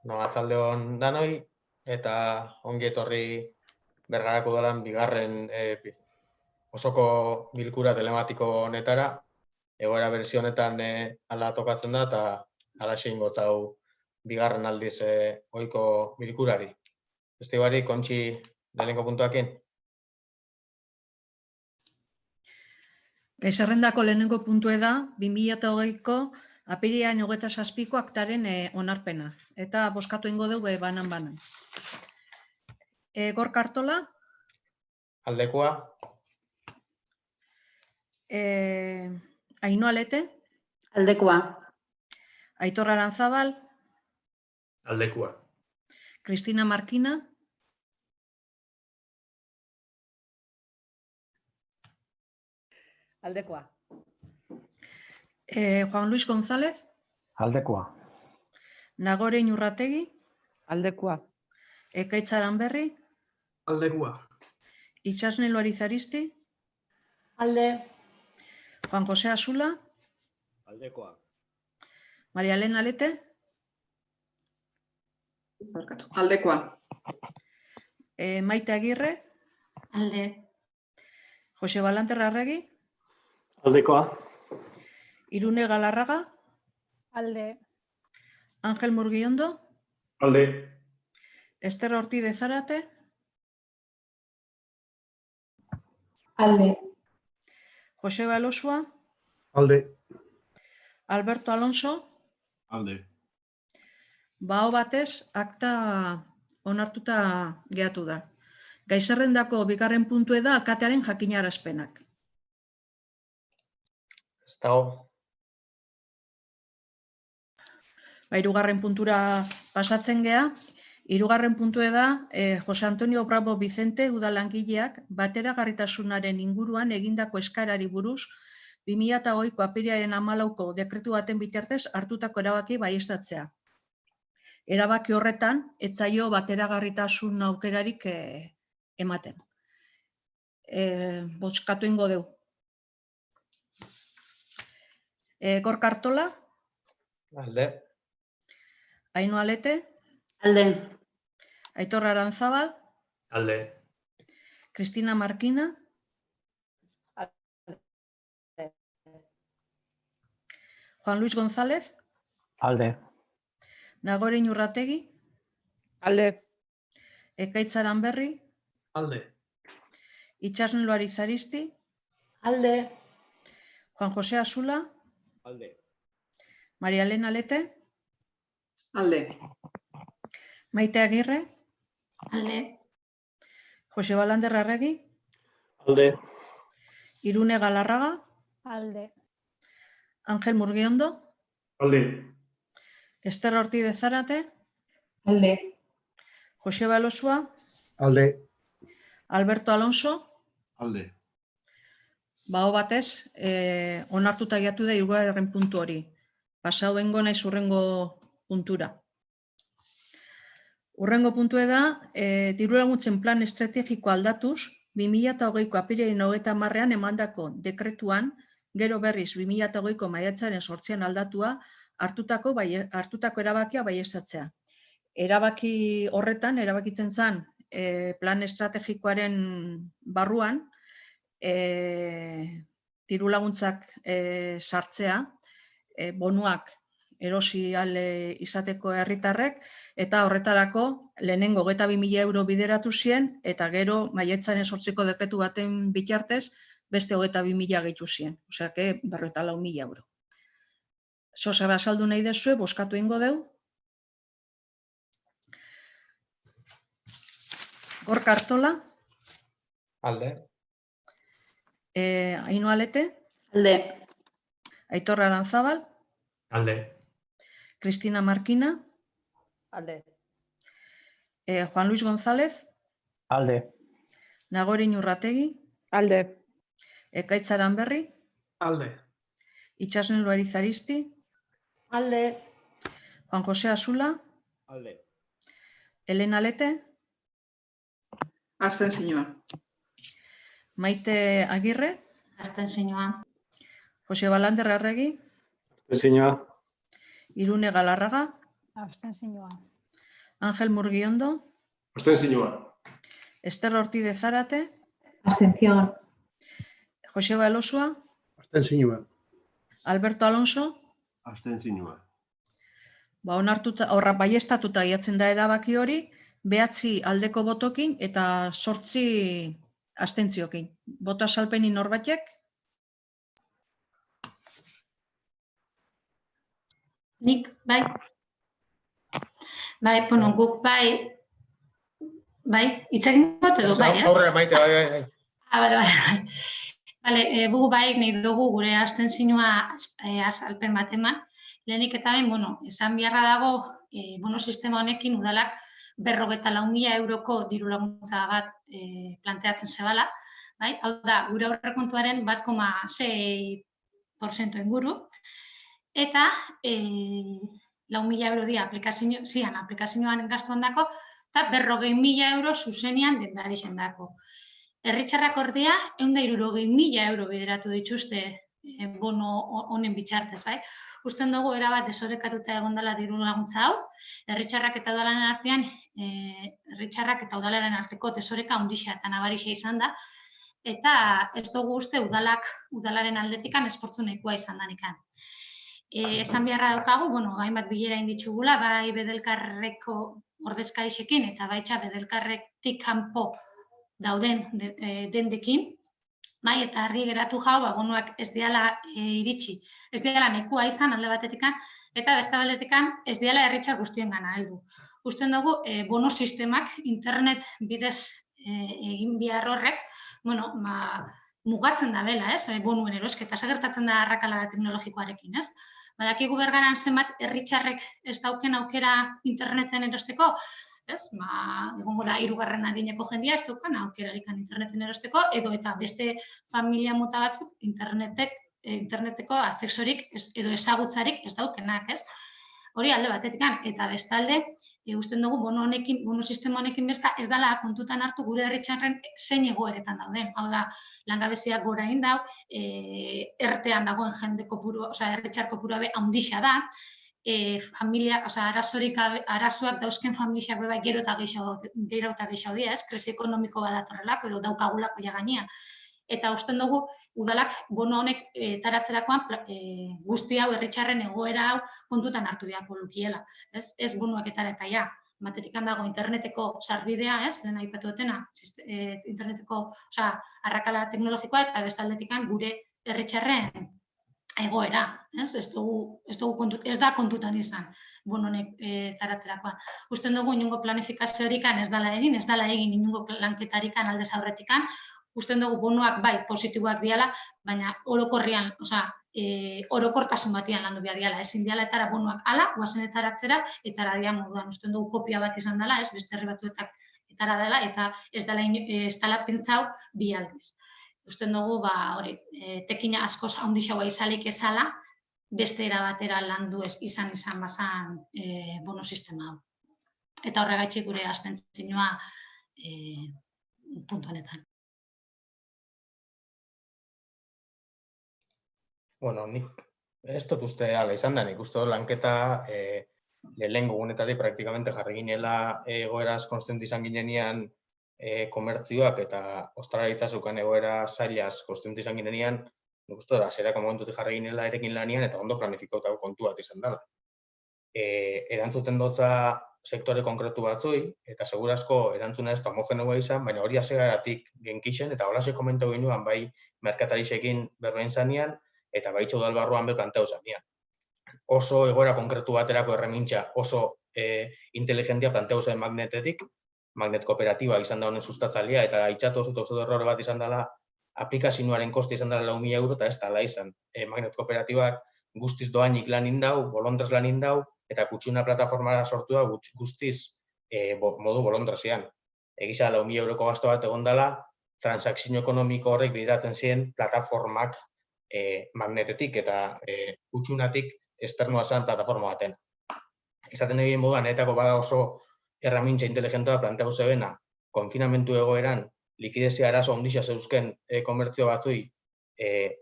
No, atzaldeon danoi, eta ongi etorri Bergarako Udalan bigarren osoko bilkura telematiko honetara. Egoera berzio honetan ala tokatzen da, eta alaxe ingo zau bigarren aldiz ohiko bilkurari. Beste barik, Kontxi lehenengo puntuakin. Gai zerrendako lehenengo puntue da, 2008ko apirilaren 27ko aktaren onarpena. Eta bozkatu ingo dugu banan-banan. Gorka Artola, Aldekoa, Ainhoa Lete, Aldekoa. Aitor Aranzabal, Aldekoa. Cristina Marquina, Aldekoa. Juan Luis González, Aldekoa. Nagore Inurrategi, Aldekoa. Ekaitz Aranberri, Aldekoa. Itxasne Luarizaristi, Alde. Juan José Asula, Aldekoa. Maria Elena Lete, Aldekoa. Maite Agirre, Alde. Jose Balanterra Arregi, Aldekoa. Irune Galarraga, Alde. Ángel Murguiondo, Alde. Ester Ortiz de Zárate, Alde. Joseba Elosua, Alde. Alberto Alonso, Alde. Baho batez, akta onartuta geratu da. Gai zerrendako bigarren puntue da alkatearen jakinarazpenak. ez dago. Hirugarren puntura pasatzen gea. Hirugarren puntue da Jose Antonio Bravo Vicente udalangileak bateragarritasunaren inguruan egindako eskarari buruz 2008ko apirilaren 14ko dekretu baten bitartez hartutako erabaki baieztatzea. Erabaki horretan ez zaio bateragarritasun aukerarik ematen. Bozkatu ingo dugu. Gorka Artola, Alde, Ainhoa Lete, Alde. Aitor Aranzabal, Alde. Cristina Marquina, Juan Luis González, Alde. Nagore Inurrategi, Alde. Ekaitz Aranberri, Alde. Itxasne Luarizaristi, Alde. Juan José Asula, Alde. Maria Elena Lete, Alde. Maite Agirre, Alde. Jose Balanderra Arregi, Alde. Irune Galarraga, Alde. Ángel Murguiondo, Alde. Ester Ortiz de Zárate, Alde. Joseba Elosua, Alde. Alberto Alonso, Alde. baho batez, onartuta geratu da hirugarren puntu hori. Pasau bengo naiz hurrengo puntura. Hurrengo puntue da, dirulaguntzen plan estrategiko aldatuz, 2008ko apirilaren 30ean emandako dekretuan, gero berriz 2008ko maiatzaren 8ean aldatua, hartutako erabakia baieztatzea. Erabaki horretan, erabakitzen zen plan estrategikoaren barruan, dirulaguntzak sartzea, bonuak erosi ahal izateko herritarrek, eta horretarako lehenengo 22.000 euro bideratu zien, eta gero maiatzaren 8ko dekretu baten bitartez beste 22.000 gehitu zien. Osea, 54.000 euro. Zozer azaldu nahi dezue, bozkatu ingo deu. Gorka Artola, alde, Ainhoa Lete, Alde. Aitor Aranzabal, Alde. Cristina Marquina, Alde. Juan Luis González, Alde. Nagore Inurrategi, Alde. Ekaitz Aranberri, Alde. Itxasne Luarizaristi, Alde. Juan José Asula, Alde. Elena Lete, Abstentzioa. Maite Agirre, Abstentzioa. Jose Balanderra Arregi, Abstentzioa. Irune Galarraga, Abstentzioa. Ángel Murguiondo, Abstentzioa. Ester Ortiz de Zárate, Abstención. Joseba Elosua, Abstentzioa. Alberto Alonso, Abstentzioa. Horra baiestatuta jatzen da erabaki hori, 9 aldeko botokin eta 8 abstentziokin. Boto azalpenik norbaitek? Nik, bai. Bai, bueno, guk bai. Bai, hitz egin dut edo bai, ez? Aurrera maite, bai. Bale. Bale, gu bai, nahi dugu gure abstentzioa azalpen bat eman. Lehenik eta behin, bueno, esan beharra dago, bono sistema honekin udalak 54.000 euroko diru laguntza bat planteatzen zebala. Bai? Hau da, gure aurrekontuaren 1,6% inguru. Eta 4.000 euro dira aplikazioan gastuan dako, eta 40.000 euro zuzenian dendari zendako. Herritxarrak ordea, 160.000 euro bideratu dituzte bono honen bitxartez, bai? Usten dugu erabat desorekatuta egon dela diru laguntza hau, herritxarrak eta udalaren artean, herritxarrak eta udalaren arteko desoreka handixa eta nabarixa izan da, eta ez dugu uste udalaren aldetikan esportzu nahikoa izan danikan. Esan beharra daukagu, bueno, hainbat bilera inditxugula, bai bedelkarreko ordezkarixekin eta baitxa bedelkarretik kanpo dauden dendekin, bai, eta argi geratu jau, bonoak ez diala iritsi, ez diala nahikoa izan alde batetikan, eta beste aldetikan ez diala herritxar guztien gana heldu. Usten dugu, bono sistemak internet bidez egin behar horrek, bueno, mugatzen da dela, ez, bonuen erosketa, gertatzen da arrakala teknologikoarekin, ez? Badakigu bergaran zenbat herritxarrek ez dauken aukera interneten erosteko, ez? Egongo da 3. adineko jendia ez daukan aukerarik interneten erosteko, edo eta beste familia mota batzuk interneteko akzesorik edo ezagutzarik ez daukenak, ez? Hori alde batetik, eta bestalde, usten dugu bono sistema honekin bezka ez dela kontutan hartu gure herritxarren zein egoeretan dauden. Hau da, langabeziak gora egin dau, ertean dagoen jende kopuru, herritxar kopuru handixa da, arazoak dauzken familiak beba gero eta gehiago dira, ez? Krisi ekonomiko bat datorrelako, edo daukagulako ja gainean. Eta usten dugu, udalak bono honek taratzerakoan guzti hau herritxarren egoera hau kontutan hartu beharko lukiela. Ez bonoak eta ja, batetikan dago interneteko sarbidea, ez? Lehen aipatu dutena, interneteko arrakala teknologikoa eta bestaldetikan gure herritxarren egoera, ez da kontutan izan bono honek taratzerakoan. Usten dugu, inungo planifikazioarikan ez dala egin inungo lanketarikan aldez aurretikan, usten dugu bonoak bai positiboak diala, baina orokorrian, orokortasun batian landu behar diala, ezin diala etara bonoak ala, guazen etaratzera, etara dia moduan, usten dugu kopia bat izan dela, ez beste herri batzuetak etara dela, eta ez dela pentsau bi aldiz. Usten dugu, tekina askoz handixagoa izalik ezala, beste erabatera landu izan bazan bono sistema hau. Eta horregaitxik gure abstentzioa puntu honetan. Bueno, nik ez dut uste ala izan da, nik uste dut lanketa lehenengo gunetatik praktikamente jarri ginela egoeraz konstitu izan ginenean komertzioak eta ostalaritzasukan egoera zailaz konstitu izan ginenean, nik uste dut zerako momentutik jarri ginela erekin lanian eta ondo planifikautako kontu bat izan dela. Erantzuten dutza sektore konkretu batzui, eta segurazko erantzuna ez da homogenoa izan, baina hori azegaratik genkixen, eta holase komentau ginuan bai merkatarixekin berroen zanean, eta baitxo udalbarruan planteau zanean. Oso egoera konkretu baterako erremintza, oso inteligentia planteau zen magnetetik, magnet kooperatiba izan da honen sustatzalea, eta itxatu oso errore bat izan dela, aplikazioaren koste izan dela 4.000 euro, eta ez dela izan. Magnet kooperatibak guztiz doainik lan indau, bolondrez lan indau, eta kutxuna plataformara sortu da guztiz modu bolondrezian. Egiza 4.000 euroko gasto bat egon dela, transakzio ekonomiko horrek bideratzen ziren plataformak magnetetik eta kutxunatik esternoa zen plataforma baten. Izaten egin moduan, netako bada oso erramintza inteligentoa planteatu zebena, konfinamentu egoeran, likidezia arazo ondixia zeuzken komertzio batzui,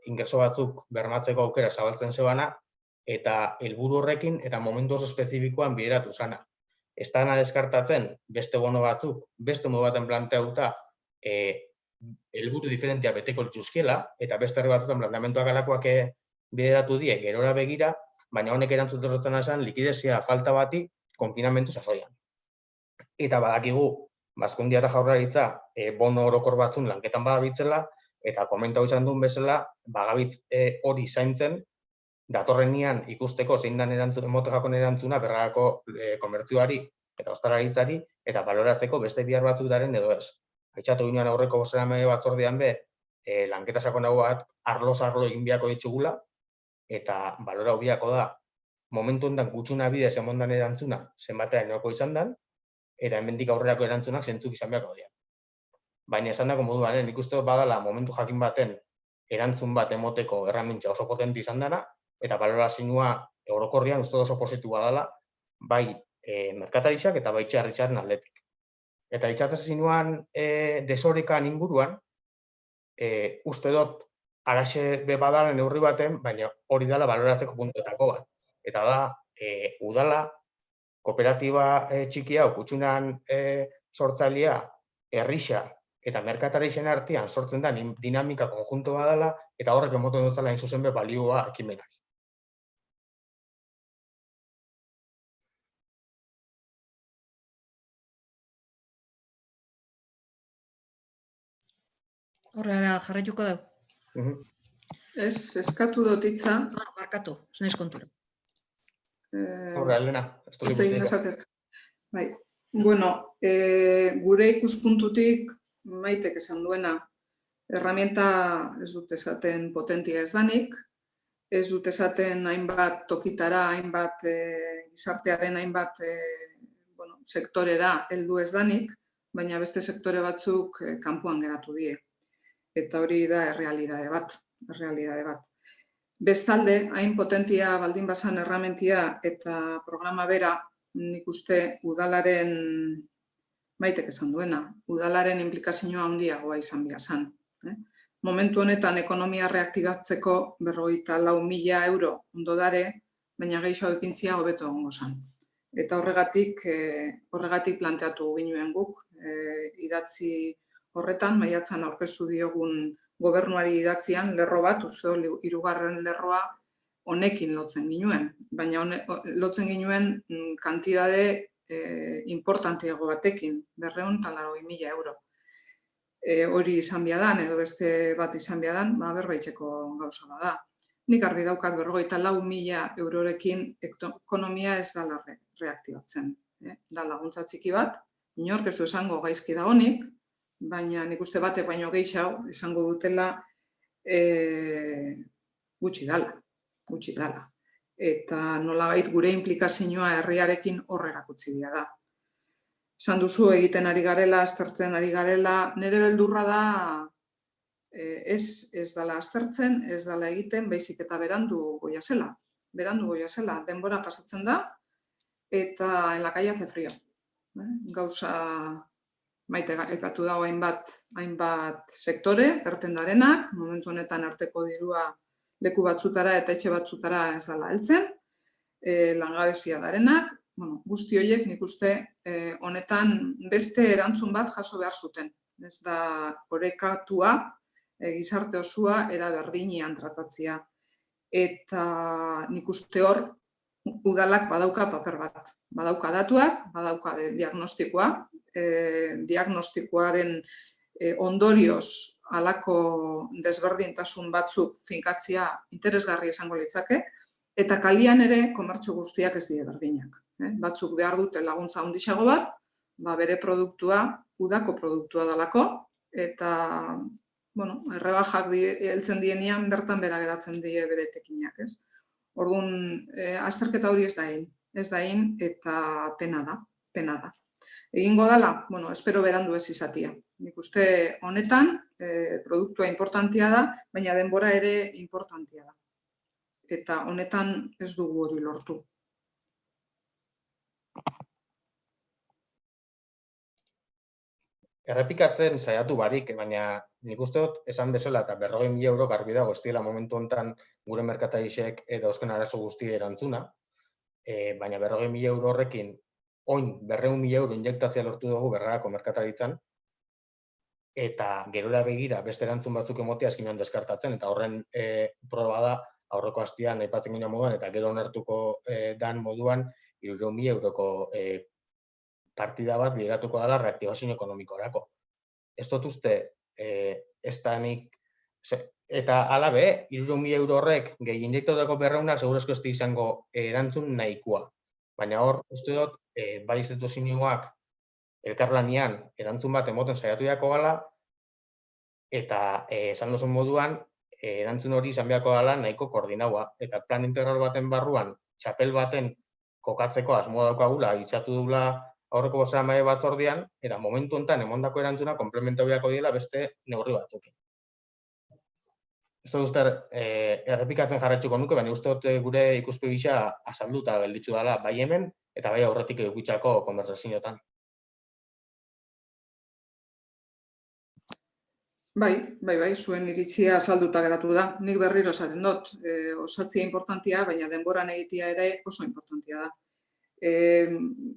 ingreso batzuk bermatzeko aukera zabaltzen zebana, eta helburu horrekin eta momentu oso espezifikoan bideratu zana. ez dana deskartatzen beste bono batzuk, beste modu baten planteauta, helburu diferentia beteko lituzkiela, eta beste herri batzutan planteamenduak alakoak bideratu die gerora begira, baina honek erantzuten zotzen esan likidezia falta bati konfinamentu sasoian. Eta badakigu, Bazkondia eta Jaurlaritza bono orokor batzun lanketan badabitzela, eta komentau izan duen bezala, bagabitz hori zaintzen, datorrenian ikusteko zein dan emotejakon erantzuna berragako komertzioari eta ostalaritzari, eta baloratzeko beste bihar batzuk daren edo ez. Aitzatu ginean aurreko bozerame batzordean lanketa sakonago bat arlo-arlo egin biako ditugula, eta balora biako da, momentu honetan gutxuna bidez emondan erantzuna, zenbatera inoko izan dan, eta hemendik aurrerako erantzunak zentzuk izan beharko dian. Baina esan dako moduan, nik uste dut badala momentu jakin baten erantzun bat emoteko erramintza oso potenti izan dana, eta balorazioa orokorrian uste oso positua dela, bai merkataritzak eta bai txarritzaren aldetik. Eta itxatzesinuan desorekan inguruan, uste dut araxe badala neurri baten, baina hori dela baloratzeko puntuetako bat. Eta da, udala, kooperatiba txikia, kutxunan sortzailea, herrixa eta merkatarixen artean sortzen da dinamika konjunto badala, eta horrek emoten dutzala zuzen be balioa ekimenari. Horrela jarraituko dugu. Ez, eskatu dut hitza. Barkatu, ez naiz kontura. Horrela, Elena. Hitz egin dezaket. Bai. Bueno, gure ikuspuntutik Maitek esan duena, herramienta ez dut esaten potentia ez danik, ez dut esaten hainbat tokitara, hainbat gizartearen hainbat sektorera heldu ez danik, baina beste sektore batzuk kanpoan geratu die. Eta hori da errealitate bat. Bestalde, hain potentia baldin bazan erramentia eta programa bera, nik uste udalaren, Maitek esan duena, udalaren implikazioa handiagoa izan behar. Momentu honetan ekonomia reaktibatzeko 54.000 euro ondo dare, baina gehiago ipintzia hobeto egongo zen. Eta horregatik planteatu ginuen guk, idatzi horretan, maiatzan aurkeztu diogun gobernuari idatzian, lerro bat, uste 3. lerroa honekin lotzen ginuen. Baina lotzen ginuen kantidade importantiago batekin, 280.000 euro. Hori izan biadan, edo beste bat izan biadan, berbaitzeko gauza bada. Nik argi daukat 54.000 eurorekin ekonomia ez dala reaktibatzen. Da laguntza txiki bat, inork ez du esango gaizki dagonik, baina nik uste batek baino gehiago esango dutela gutxi dala. Eta nolabait gure implikazioa herriarekin horrerakutzi da. Esan duzu egiten ari garela, aztertzen ari garela, nire beldurra da ez dala aztertzen, ez dala egiten, baizik eta berandu goia zela. Denbora pasatzen da, eta en la calle hace frío. Gauza Maite aipatu dago hainbat sektore, erten darenak, momentu honetan arteko dirua leku batzutara eta etxe batzutara ez dala heltzen, langabezia darenak, guzti horiek nik uste honetan beste erantzun bat jaso behar zuten. Ez da orekatua, gizarte osua era berdinian tratatzea. Eta nik uste hor udalak badauka paper bat. Badauka datuak, badauka diagnostikoa, diagnostikoaren ondorioz halako desberdintasun batzuk finkatzea interesgarri izango litzake, eta kalian ere komertzu guztiak ez dira berdinak. Batzuk behar dute laguntza handiago bat, bere produktua, udako produktua dalako, eta errebajak heltzen dienean bertan bera geratzen die bere etekinak. Orduan, azterketa hori ez da egin, eta pena da. Egingo dela, espero berandu ez izatia. Nik uste honetan, produktua importantia da, baina denbora ere importantia da. Eta honetan ez dugu hori lortu. Errepikatzen saiatu barik, baina nik uste dut esan bezala eta 40.000 euro garbi dago ez dira momentu honetan gure merkatarixek edo euskal arazo guzti erantzuna, baina 40.000 euro horrekin oin 200.000 euro injektatzea lortu dugu Bergarako merkataritzan, eta gerora begira beste erantzun batzuk emotea azkenean deskartatzen, eta horren proba da aurreko astean aipatzen ginen moduan, eta gero onartuko dan moduan 300.000 euroko partida bat bideratuko dela reaktibazio ekonomikorako. Ez dut uste, ez da nik, eta alabe, 300.000 euro horrek gehi injektotako 200.000 segurezko ez izango erantzun nahikoa. Baina hor, uste dut, bai instituzioak elkarlanian erantzun bat emoten saiatu jako gala, eta esan duzun moduan, erantzun hori izan beharko dela nahiko koordinaua. Eta plan integral baten barruan, txapel baten kokatzeko asmoa daukagula, itzatu dugula aurreko bozeramaile batzordean, eta momentu honetan emondako erantzuna komplementu beharko diela beste neurri batzukin. Ez dut uste errepikatzen jarraitzuko nuke, baina uste dut gure ikuspegi gisa azalduta gelditzu dela bai hemen eta bai aurretik edukitzako konversazioetan. Bai, zuen iritzia azalduta geratu da. Nik berriro esaten dut, osatzia importantia, baina denboran egitea ere oso importantia da.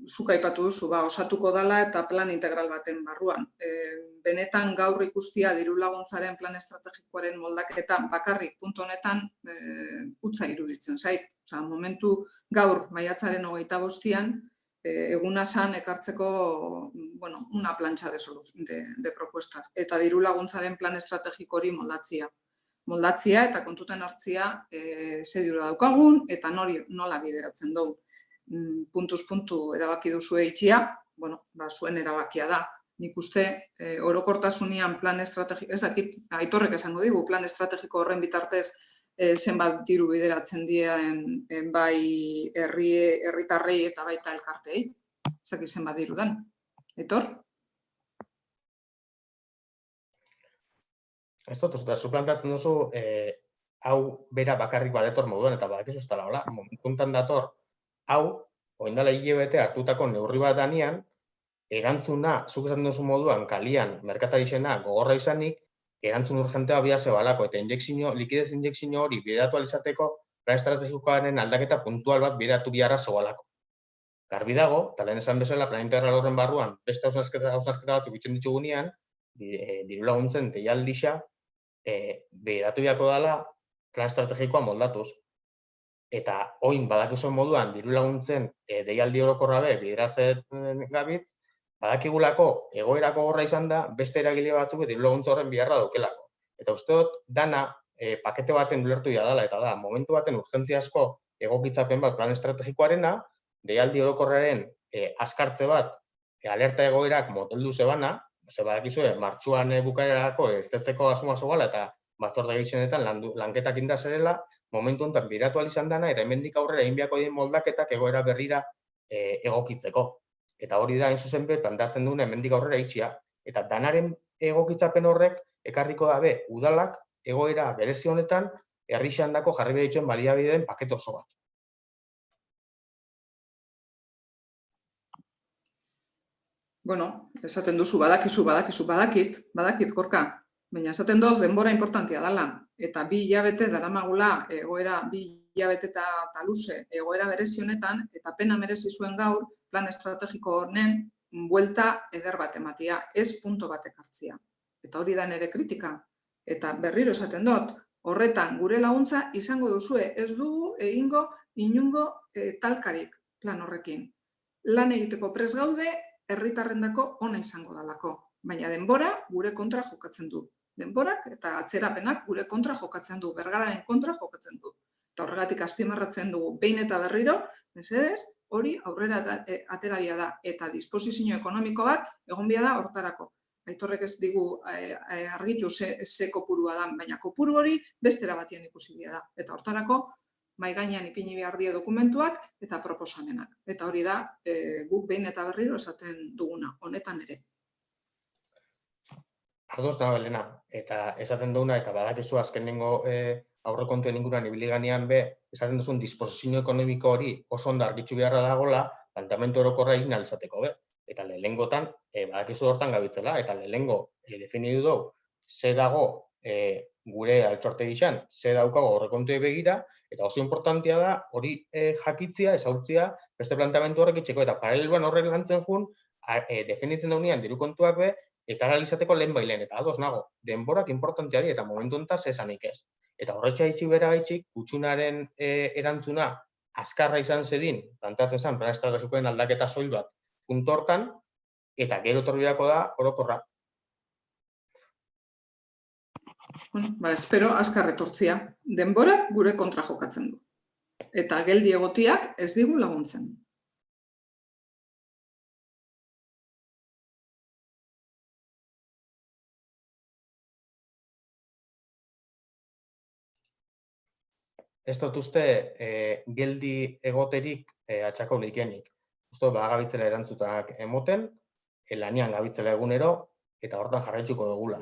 Zuk aipatu duzu, osatuko dela eta plan integral baten barruan. Benetan gaur ikustia diru laguntzaren plan estrategikoaren moldaketa bakarrik puntu honetan utza iruditzen zait. Momentu gaur maiatzaren 25an eguna san ekartzeko una plancha de propuestas eta diru laguntzaren plan estrategiko hori moldatzia eta kontuten hartzia ze dirua daukagun eta nola bideratzen dugu. Puntuz puntu erabaki duzu eitxia, zuen erabakia da. Nik uste orokortasunian plan estrategiko, ez dakit, Aitorrek esango digu, plan estrategiko horren bitartez zenbat diru bideratzen dien bai herritarrei eta baita elkartei. Ez dakit zenbat diru dan. Aitor? Ez dut, zu plantatzen duzu, hau bera bakarrik baletor moduan, eta badakizu ez dela, hola, momentuntan dator, hau, oindala hilabete hartutako neurri bat danean, erantzuna, zuk esan duzu moduan, kalian, merkatarizena gogorra izanik, erantzun urgentea bia zebalako, eta likidez injekzio hori bideratu alizateko, plan estrategikoaren aldaketa puntual bat bideratu biharra zebalako. Garbi dago, eta lehen esan bezala, plan integral horren barruan, beste hausnarketa batzuk itzen ditugunean, diru laguntzen deialdixa, bideratu biharko dela plan estrategikoa moldatuz. Eta oin badakizuen moduan diru laguntzen deialdi orokorra be bideratzen gabitz, badakigulako egoerako gorra izan da beste eragile batzuk diru laguntza horren biharra daukelako. Eta uste dut dana pakete baten ulertu dela eta da momentu baten urgentziazko egokitzapen bat plan estrategikoarena, deialdi orokorraren azkartze bat alerta egoerak moteldu zebana, ze badakizue martxuan bukaerarako irtetzeko asmoa zegoela eta batzorde gehienetan lanketak inda zerela, momentu honetan biratu izan dana eta hemendik aurrera egin beharko dien moldaketak egoera berrira egokitzeko. Eta hori da, hain zuzen be, plantatzen duen hemendik aurrera itxia. Eta danaren egokitzapen horrek ekarriko dabe udalak egoera berezi honetan herrixandako jarri behar dituen baliabideen pakete oso bat. Esaten duzu, badakit, Gorka. Baina esaten dut, denbora importantia dela. Eta 2 hilabete daramagula egoera, 2 hilabete eta luze egoera berezi honetan, eta pena merezi zuen gaur plan estrategiko honen buelta eder bat ematia, ez punto batek hartzia. Eta hori da nire kritika. Eta berriro esaten dut, horretan gure laguntza izango duzue, ez dugu egingo inungo talkarik plan horrekin. Lan egiteko prest gaude, herritarrendako ona izango dalako. Baina denbora gure kontra jokatzen du. Denborak eta atzerapenak gure kontra jokatzen du, Bergararen kontra jokatzen du. Eta horregatik azpimarratzen dugu behin eta berriro, mesedez, hori aurrera aterabia da eta disposizio ekonomiko bat egon bia da hortarako. Aitorrek ez digu argitu ze kopurua da, baina kopuru hori bestera batien ikusi bia da. Eta hortarako mahai gainean ipini behar die dokumentuak eta proposamenak. Eta hori da guk behin eta berriro esaten duguna, honetan ere. Ados da, Elena, eta esaten duguna, eta badakizu azkenengo aurrekontuen inguruan ibili ganean be, esaten duzun disposizio ekonomiko hori oso ondo argitzu beharra dagoela, planteamendu orokorra egin ahal izateko be. Eta lehenengotan, badakizu hortan gabitzela, eta lehenengo definidu dugu, ze dago gure altxorte gizan, ze daukago aurrekontuei begira, Eta oso importantea da hori jakitzia, ezagutzia, beste planteamendu horrek itxeko, eta paraleloan horrek lantzen jun, definitzen daunean diru kontuak be, eta izateko lehen bailen, eta ados nago, denborak importantea di, eta momentu honetan zesanik ez. Eta horretxa itxik bera gaitxik, gutxunaren erantzuna azkarra izan zedin, planteatzen zen, plan estrategikoen aldaketa soil bat puntu hortan, eta gero etorriako da orokorra. Espero azkar etortzia. Denborak gure kontra jokatzen du. Eta geldi egotiak ez digu laguntzen. Ez dut uste geldi egoterik atxako likenik. Uste gabitzela erantzutak emoten, lanean gabitzela egunero, eta hortan jarraitzuko dugula.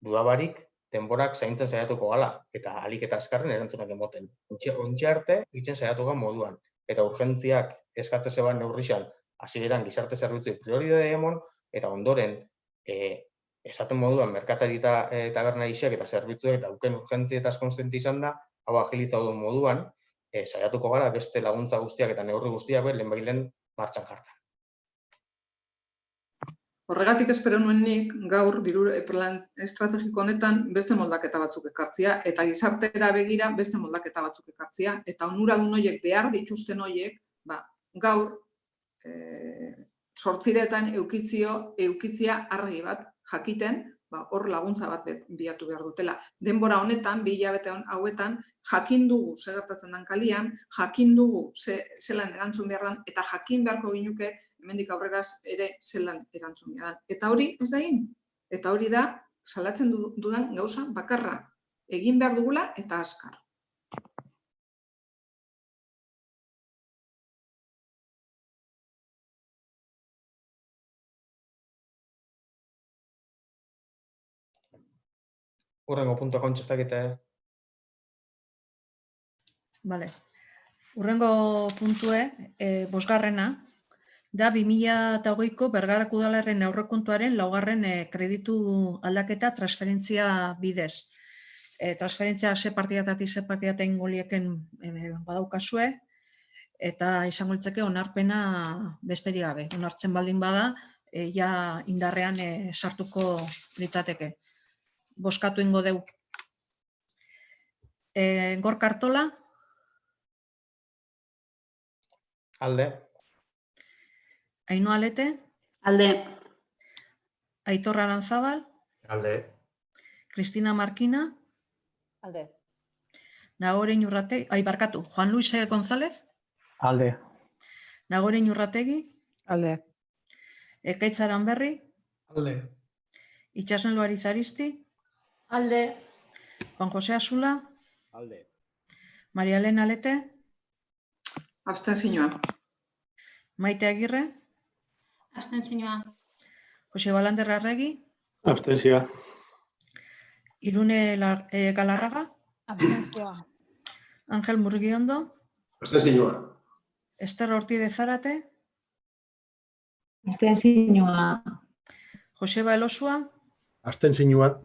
Dudabarik, denborak zaintzen saiatuko gala, eta alik eta azkarren erantzunak emoten. Ontxe arte, itzen saiatuko moduan. Eta urgentziak eskatze zeban neurrixan, hasieran gizarte zerbitzu prioridade emon, eta ondoren, esaten moduan, merkatari eta tabernarixak eta zerbitzuek eta uken urgentzietaz konstenti izan da, hau agilizatu moduan, saiatuko gara beste laguntza guztiak eta neurri guztiak lehenbailen martxan jartzen. Horregatik espero nuen nik gaur diru plan estrategiko honetan beste moldaketa batzuk ekartzia eta gizartera begira beste moldaketa batzuk ekartzia eta onuradun horiek behar dituzten horiek gaur sortziretan eukitzia argi bat jakiten hor laguntza bat bilatu behar dutela. Denbora honetan, 2 hilabete hauetan, jakin dugu zer gertatzen den kalian, jakin dugu zelan erantzun behar den, eta jakin beharko ginuke hemendik aurreraz ere zelan erantzun behar den. Eta hori ez da egin. Eta hori da, salatzen dudan gauza bakarra. Egin behar dugula eta azkar. Urrengo puntua kontxestakite. Vale. Urrengo puntue, 5. da 2008ko Bergarako Udalaren aurrekontuaren 4. kreditu aldaketa transferentzia bidez. Transferentzia ze partidatatik ze partidata ingo lieken badaukazue, eta izango litzake onarpena besterik gabe. Onartzen baldin bada, ja indarrean sartuko litzateke. Bozkatu ingo deu. Gorka Artola. Alde. Ainhoa Lete. Alde. Aitor Aranzabal. Alde. Cristina Markina. Alde. Nagore Inurrategi. Juan Luis González. Alde. Nagore Inurrategi. Alde. Ekaitz Aranberri. Alde. Itxasen Luariz Aristi. Alde. Juan José Asula. Alde. Maria Elena Lete. Abstentzioa. Maite Agirre. Abstentzioa. Jose Balander Arregi. Abstentzioa. Irune Galarraga. Abstentzioa. Ángel Murgiondo. Abstentzioa. Ester Ortiz Zárate. Abstentzioa. Joseba Elosua. Abstentzioa.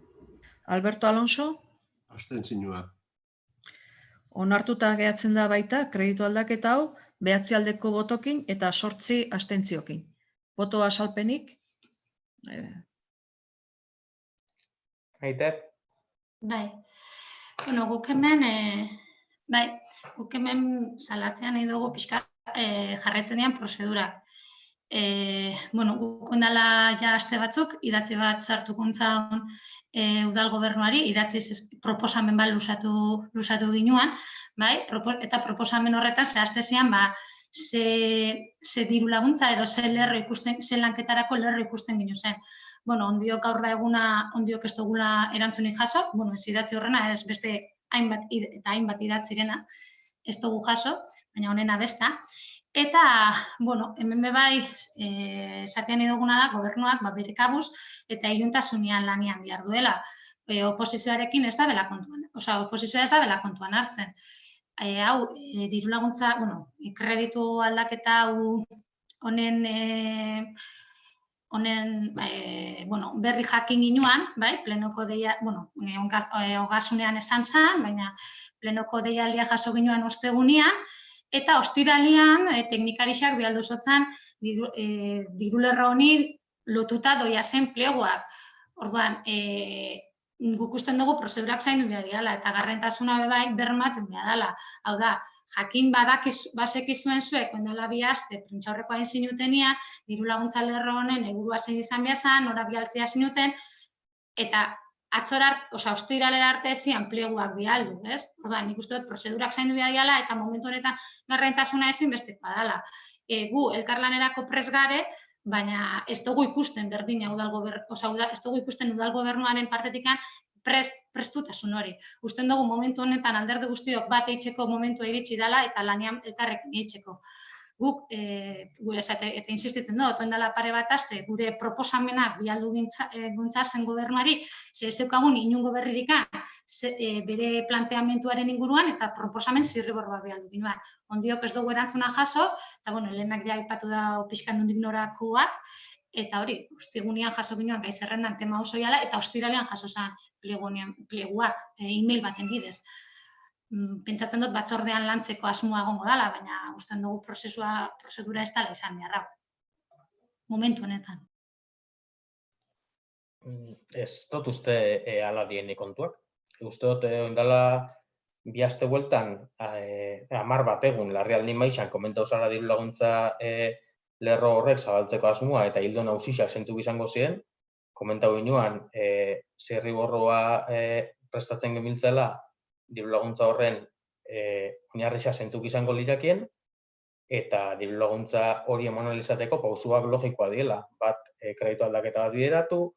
Alberto Alonso. Abstentzioa. Onartuta gehatzen da baita kreditu aldaketa hau 9 aldeko botokin eta 8 abstentziokin. Boto azalpenik. Maite. Bai. Bueno, guk hemen salatzean nahi dugu pixka jarraitzen dian prozedurak. Guk ondala ja aste batzuk, idatzi bat sartukuntzan udal gobernuari, idatziz proposamen bat lusatu ginuan, eta proposamen horretan zehaztezian ze diru laguntza edo ze lanketarako lerro ikusten ginu zen. Ondiok gaur da eguna, ondiok ez dugula erantzunik jaso, ez idatzi horrena, ez beste hainbat idatzirena ez dugu jaso, baina honena besta. Eta, hemen bebai, esatean eduguna da, gobernuak bere kabuz eta iluntasunean lanian behar duela. Oposizioarekin ez da bela kontuan, oposizioa ez da bela kontuan hartzen. Hau, diru laguntza, kreditu aldaketa honen berri jakin ginuan, plenoko deia, ogasunean esan zen, baina plenoko deialdia jaso ginoan ostegunean, eta ostiralean teknikarixak bialdu zotzan dirulerro honi lotuta doia zen pleguak. Orduan, guk usten dugu prozedurak zaindu behar dela, eta gardentasuna bai bermatu behar dela. Hau da, jakin bazekizuen zuek, ondela 2 aste, prentsaurrekoa hain zinutenia, diru laguntza lerro honen helburua zein izan behar, nora bialtzea zinuten, eta ostiralera arte ezian pleguak bialdu, ez? Orduan, nik uste dut prozedurak zaindu behar dela, eta momentu honetan gardentasuna ezinbestekoa dela. Gu elkarlanerako prest gare, baina ez dugu ikusten berdina ez dugu ikusten udal gobernuaren partetikan prestutasun hori. Usten dugu momentu honetan alderdi guztiok bat eitzeko momentua iritsi dela eta lanean elkarrekin eitzeko. Guk, eta insistitzen dut, oindala pare bat aste, gure proposamenak bialdu gintzazen gobernuari, ez zeukagun inungo berririkan bere planteamentuaren inguruan eta proposamen zirriborroa bialdu ginoan. Ondiok ez dugu erantzuna jaso, eta lehenak ja aipatu da pixkan nondik norakoak, eta hori, ostigunean jaso ginoan gai zerrendan tema oso jala, eta ostiralean jaso zen pleguak, e-mail baten bidez. Pentsatzen dut batzordean lantzeko asmoa egongo dela, baina usten dugu prozedura ez dela izan beharra. Momentu honetan. Ez dut uste ala dienik kontuak. Uste dut oindala 2 aste bueltan, 10 bat egun, larrialdi maixan, komentau zala diru laguntza lerro horrek zabaltzeko asmoa eta hildo nausixak zentzuk izango ziren, komentau ginoan, zirriborroa prestatzen gemiltzela, diru laguntza horren oinarrisa zentzuk izango lirakien, eta diru laguntza hori emanalizateko pausuak logikoa diela. Bat, kreditu aldaketa bat bideratu,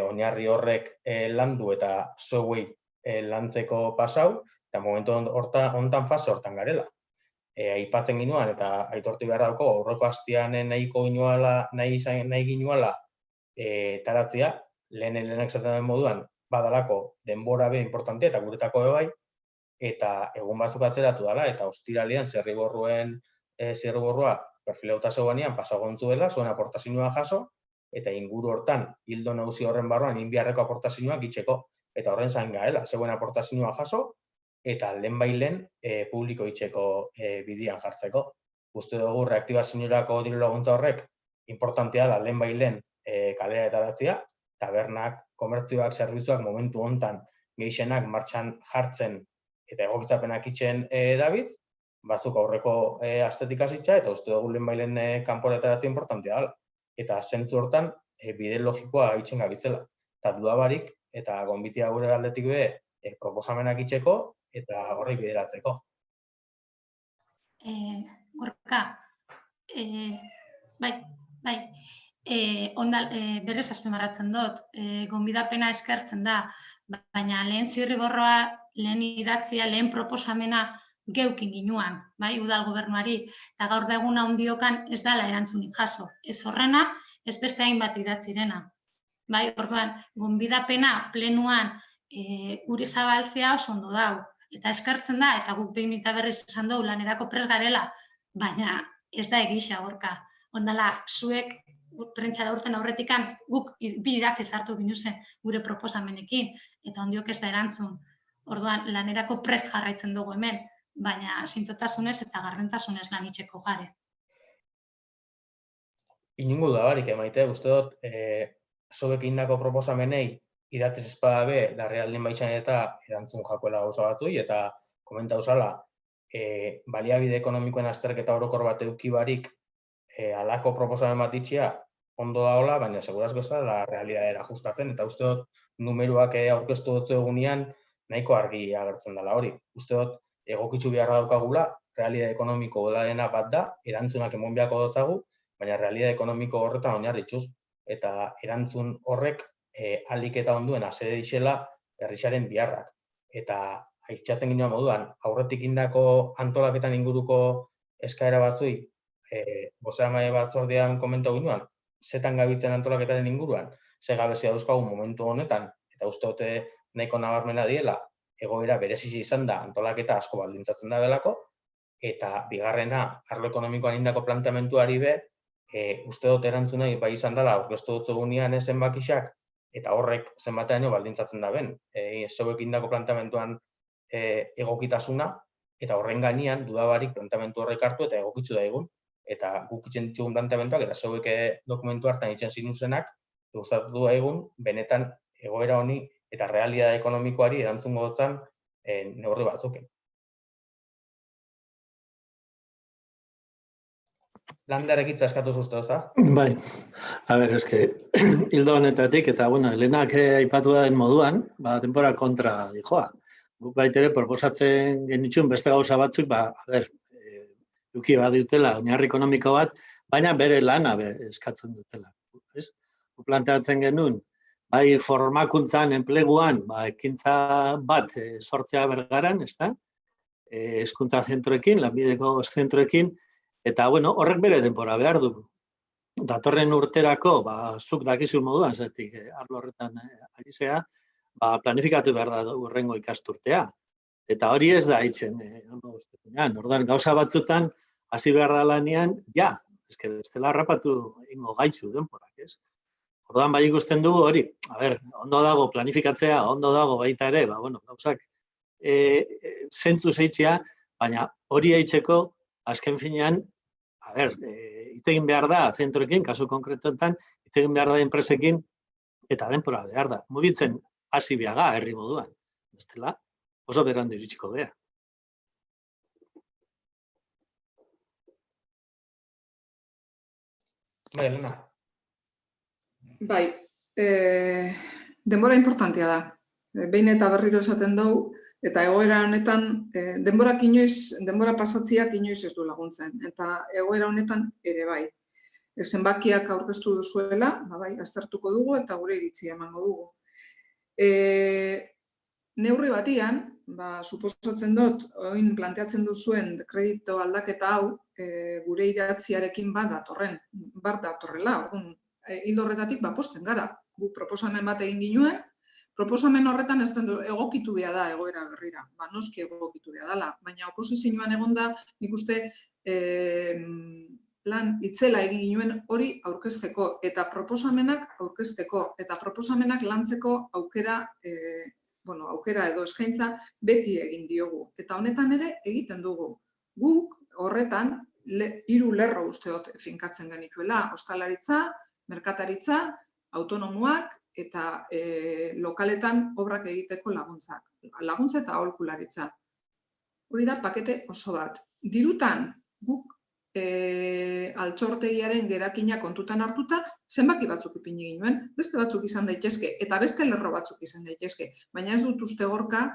oinarri horrek landu eta zeuei lantzeko pasau, eta momentu hontan fase hortan garela. Aipatzen ginoan eta aitortu behar dauko, aurreko hastian nahi ginoala taratzea, lehenak zaten den moduan, badalako denbora be importante eta guretako bai, eta egun batzuk atzeratu dela, eta ostiralean zirriborroa perfilauta zeuanean pasagontzuela, zuen aportazioa jaso, eta inguru hortan, hildo nagusi horren barruan, inbiarreko aportazioak itxeko, eta horren zain gaela, zeuen aportazioa jaso, eta lehenbailen publiko itxeko bidean jartzeko. Uste dugu reaktibazioarako diru laguntza horrek importantea da lehenbailen kalera etaratzea, tabernak, komertzioak, zerbitzuak momentu hontan gehienak martxan jartzen eta egokitzapenak itxen dabiz, batzuk aurreko astetik hasitza eta uste dugu lehenbailen kanpora etaratzea importantea dela. Eta zentzu hortan bide logikoa itxen gabitzela. Eta dudabarik eta gonbitea gure aldetik be proposamenak itxeko eta horrek bideratzeko. Gorka, bai, berrez azpimarratzen dut, gonbidapena eskertzen da, baina lehen zirriborroa, lehen idatzia, lehen proposamena geukin ginuan, bai, udal gobernuari, eta gaur da eguna ondiokan ez dela erantzunik jaso. Ez horrena, ez beste hainbat idatzirena. Bai, orduan, gonbidapena plenuan guri zabaltzea oso ondo dau. Eta eskertzen da, eta guk behin eta berriz esan dugu lanerako prest garela, baina ez da egisa Gorka. Ondala, zuek prentsa da urten aurretikan guk bi idatzi sartu ginuzen gure proposamenekin, eta ondiok ez da erantzun. Orduan, lanerako prest jarraitzen dugu hemen, baina zintzotasunez eta gardentasunez lan itxeko gare. Inungo da barik emaite, uste dut, zuek indako proposamenei idatziz espada be, larrialdien baixan eta erantzun jakoela gauza batui, eta komenta usala, baliabide ekonomikoen azterketa orokor bat eduki barik alako proposamen bat itxia ondo daola, baina segurazko ez da realidadera ajustatzen, eta uste dut numeruak aurkeztu dutzu egunean nahiko argi agertzen dela hori. Uste dut egokitzu beharra daukagula, realidade ekonomiko dela bat da, erantzunak emon beharko dutzagu, baina realidade ekonomiko horretan oinarrituz, eta erantzun horrek alik eta onduen azede dixela herrixaren biharrak. Eta haitxatzen ginoan moduan, aurretik indako antolaketan inguruko eskaera batzui, bozeramaile batzordean komentau ginoan, zetan gabitzen antolaketaren inguruan, ze gabezia dauzkagu momentu honetan, eta uste dute nahiko nabarmena diela, egoera berezizi izan da antolaketa asko baldintzatzen da belako, eta bigarrena, arlo ekonomikoan indako planteamentuari be, uste dut erantzunai bai izan dela, aurkeztu dut egunean zenbakixak, eta horrek zenbatean baldintzatzen da ben. Zeuek indako planteamentuan egokitasuna, eta horren gainean dudabarik planteamendu horrek hartu eta egokitzu daigun. Eta guk itzen ditugun planteamenduak, eta zeuek dokumentu hartan itzen zinuzenak, gustatu daigun, benetan egoera honi eta realidade ekonomikoari erantzungo gotzan neurri batzuken. Landarek hitza eskatu zuzte, oza? Bai, a ber, hildo honetatik, eta, lehenak aipatu den moduan, denbora kontra dijoa. Guk baitere proposatzen genitxun beste gauza batzuk, eduki badutela oinarri ekonomiko bat, baina bere lana eskatzen dutela. Guk planteatzen genuen, bai formakuntzan, enpleguan, ekintza bat sortzea bergaran, hezkuntza zentroekin, lanbideko zentroekin, eta, horrek bere denbora behar du. Datorren urterako, zuk dakizun moduan, zetik, arlo horretan ari zea, planifikatu behar da hurrengo ikasturtea. Eta hori ez da haitzen. Orduan, gauza batzutan, hasi behar da lanean, bestela harrapatu ingo gaitzu denborak, ez? Orduan, bai ikusten dugu hori, ondo dago planifikatzea, ondo dago baita ere, gauzak zentzu zeitzea, baina hori haitzeko, azken finean, hitz egin behar da zentroekin, kasu konkretuetan, hitz egin behar da enpresekin, eta denbora behar da. Mugitzen hasi biaga herri moduan. Bestela, oso berandu iritsiko bea. Bai, Elena. Bai, denbora importantea da. Behin eta berriro esaten dugu, eta egoera honetan, denbora pasatziak inoiz ez du laguntzen. Eta egoera honetan ere bai. Zenbakiak aurkeztu duzuela, bai, aztertuko dugu eta gure iritzia emango dugu. Neurri batian, suposatzen dut, oin planteatzen duzuen kredito aldaketa hau, gure idatziarekin bat datorrela. Hildo horretatik posten gara. Gu proposamen bat egin ginuen, proposamen horretan ez den egokitu behar da egoera berrira. Noski egokitu behar dela, baina oposizioan egonda nik uste lan itzela egin ginuen hori aurkezteko eta proposamenak aurkezteko eta proposamenak lantzeko aukera edo eskaintza beti egin diogu. Eta honetan ere egiten dugu. Guk horretan 3 lerro usteot finkatzen genituela, ostalaritza, merkataritza, autonomoak eta lokaletan obrak egiteko laguntzak. Laguntza eta aholkularitza. Hori da pakete oso bat. Dirutan guk altxortegiaren gerakina kontutan hartuta, zenbaki batzuk ipini ginuen, beste batzuk izan daitezke, eta beste lerro batzuk izan daitezke. Baina ez dut uste gorka,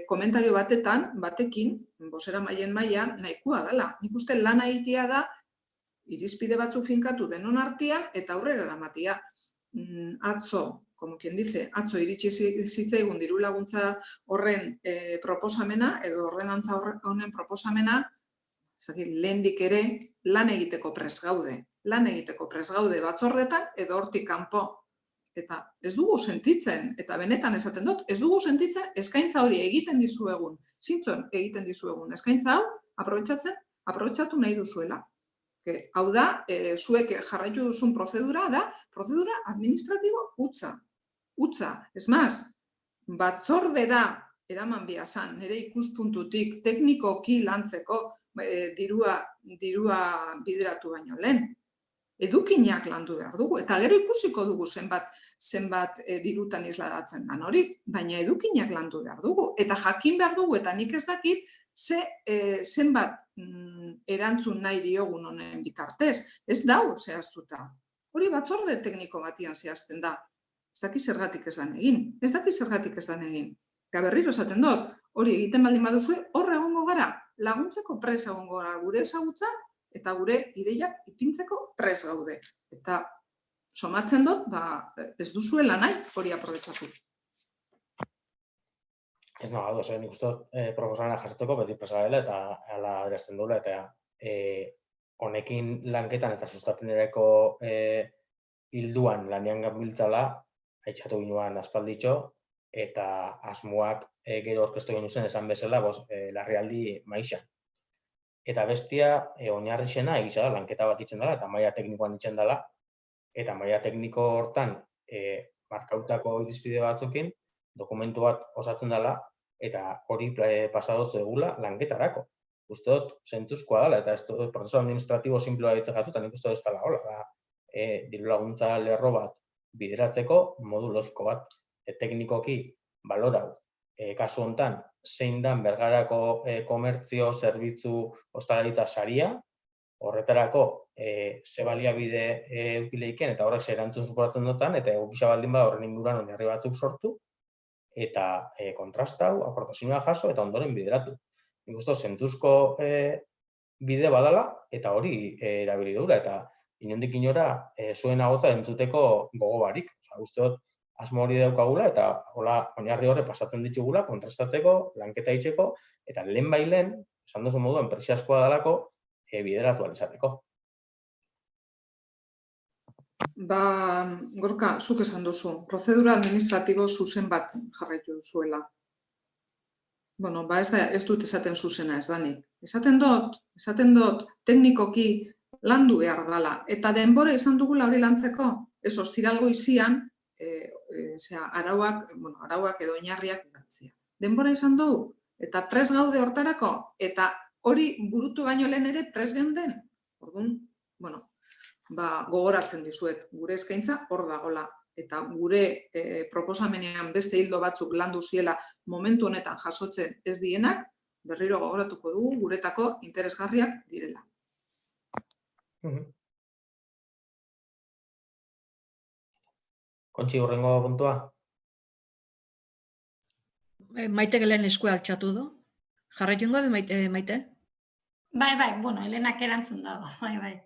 komentario batekin, bozeramaileen mailan, nahikoa dela. Nik uste lana egitea da, irizpide batzuk finkatu denon artean, eta aurrera eramatea. Atzo, como quien dice, atzo iritsi zitzaigun diru laguntza horren proposamena, edo ordenantza honen proposamena, lehendik ere lan egiteko prest gaude. Lan egiteko prest gaude batzordetan edo hortik kanpo. Eta ez dugu sentitzen, eta benetan esaten dut, ez dugu sentitzen eskaintza hori egiten dizuegun, zintzon egiten dizuegun eskaintza hau, aprobetxatu nahi duzuela. Hau da, zuek jarraitu duzun prozedura da, prozedura administratibo hutsa. Ez maz, batzordera eraman biazan, nire ikuspuntutik teknikoki lantzeko dirua bideratu baino lehen. Edukinak landu behar dugu, eta gero ikusiko dugu zenbat dirutan isladatzen dan hori, baina edukinak landu behar dugu, eta jakin behar dugu, eta nik ez dakit, zenbat erantzun nahi diogun honen bitartez, ez dago zehaztuta. Hori batzorde tekniko batian zehazten da, ez dakit zergatik ez dan egin. Eta berriro esaten dut, hori egiten baldin baduzue, hor egongo gara, laguntzeko pres egongo gara gure ezagutza, eta gure ideiak ipintzeko pres gaude. Eta somatzen dut, ez duzuela nahi hori aprobetxatu. Ez nago, nik uste dut proposamena jasotzeko beti presa dela eta ala adierazten duela, eta honekin lanketan eta sustapenerako hilduan lanean gabiltzala, haitxatu ginoan aspalditxo, eta asmoak gero orkestu genu zen esan bezala, larrialdi maixan. Eta bestia, oinarrixena egisa da, lanketa bat itzen dela, eta maila teknikoan itzen dela, eta maila tekniko hortan markautako irizpide batzukin, dokumentu bat osatzen dela, eta hori pasadotze egula lanketarako. Uste dut, zentzuzkoa dela, eta ez dut, prozesu administratibo simplua ditzen jatu, eta nik uste dut ez dela hola, da, diru laguntza lerro bat bideratzeko modu logiko bat, teknikoki balorau. Kasu hontan, zein dan Bergarako komertzio, zerbitzu, ostalaritza saria, horretarako ze baliabide eukileiken eta horrek ze erantzun suposatzen dutan, eta egokisa baldin bada horren inguruan oinarri batzuk sortu, eta kontrastau, aportazioa jaso, eta ondoren bideratu. Nik uste zentzuzko bide badala, eta hori erabili dura, eta inondik inora zuen agotza entzuteko gogo barik. Uste dut, asmo hori daukagula, eta hola oinarri horre pasatzen ditugula, kontrastatzeko, lanketa itxeko, eta lehen bailen, esan duzu moduan, presiaskoa dalako, bideratu izateko. Gorka, zuk esan duzu, prozedura administratibo zuzen bat jarraitu duzuela. Bueno, ez dut esaten zuzena ez danik. Esaten dut, teknikoki landu behar dela. Eta denbora izan dugula hori lantzeko, ez ostiral goizian, arauak edo oinarriak idatzia. Denbora izan dugu, eta pres gaude hortarako, eta hori burutu baino lehen ere pres geunden. Orduan, gogoratzen dizuet, gure eskaintza hor dagola. Eta gure proposamenean beste hildo batzuk landu ziela momentu honetan jasotzen ez dienak, berriro gogoratuko dugu guretako interesgarriak direla. Kontxi, hurrengo puntua? Maite lehen eskua altxatu du. Jarraitu ingo, Maite? Bai, Helenak erantzun dago, bai.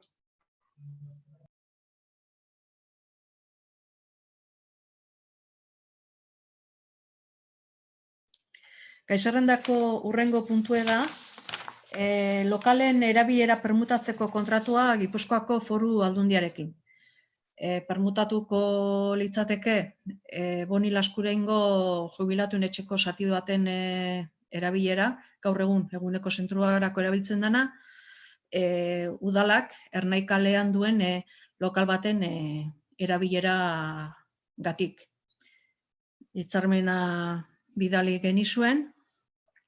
Gai zerrendako hurrengo puntue da, lokalen erabilera permutatzeko kontratua Gipuzkoako Foru Aldundiarekin. Permutatuko litzateke Boni Laskureingo jubilatuen etxeko zati baten erabilera, gaur eguneko zentruarako erabiltzen dena, udalak Ernai kalean duen lokal baten erabilera gatik. Hitzarmena bidali genizuen,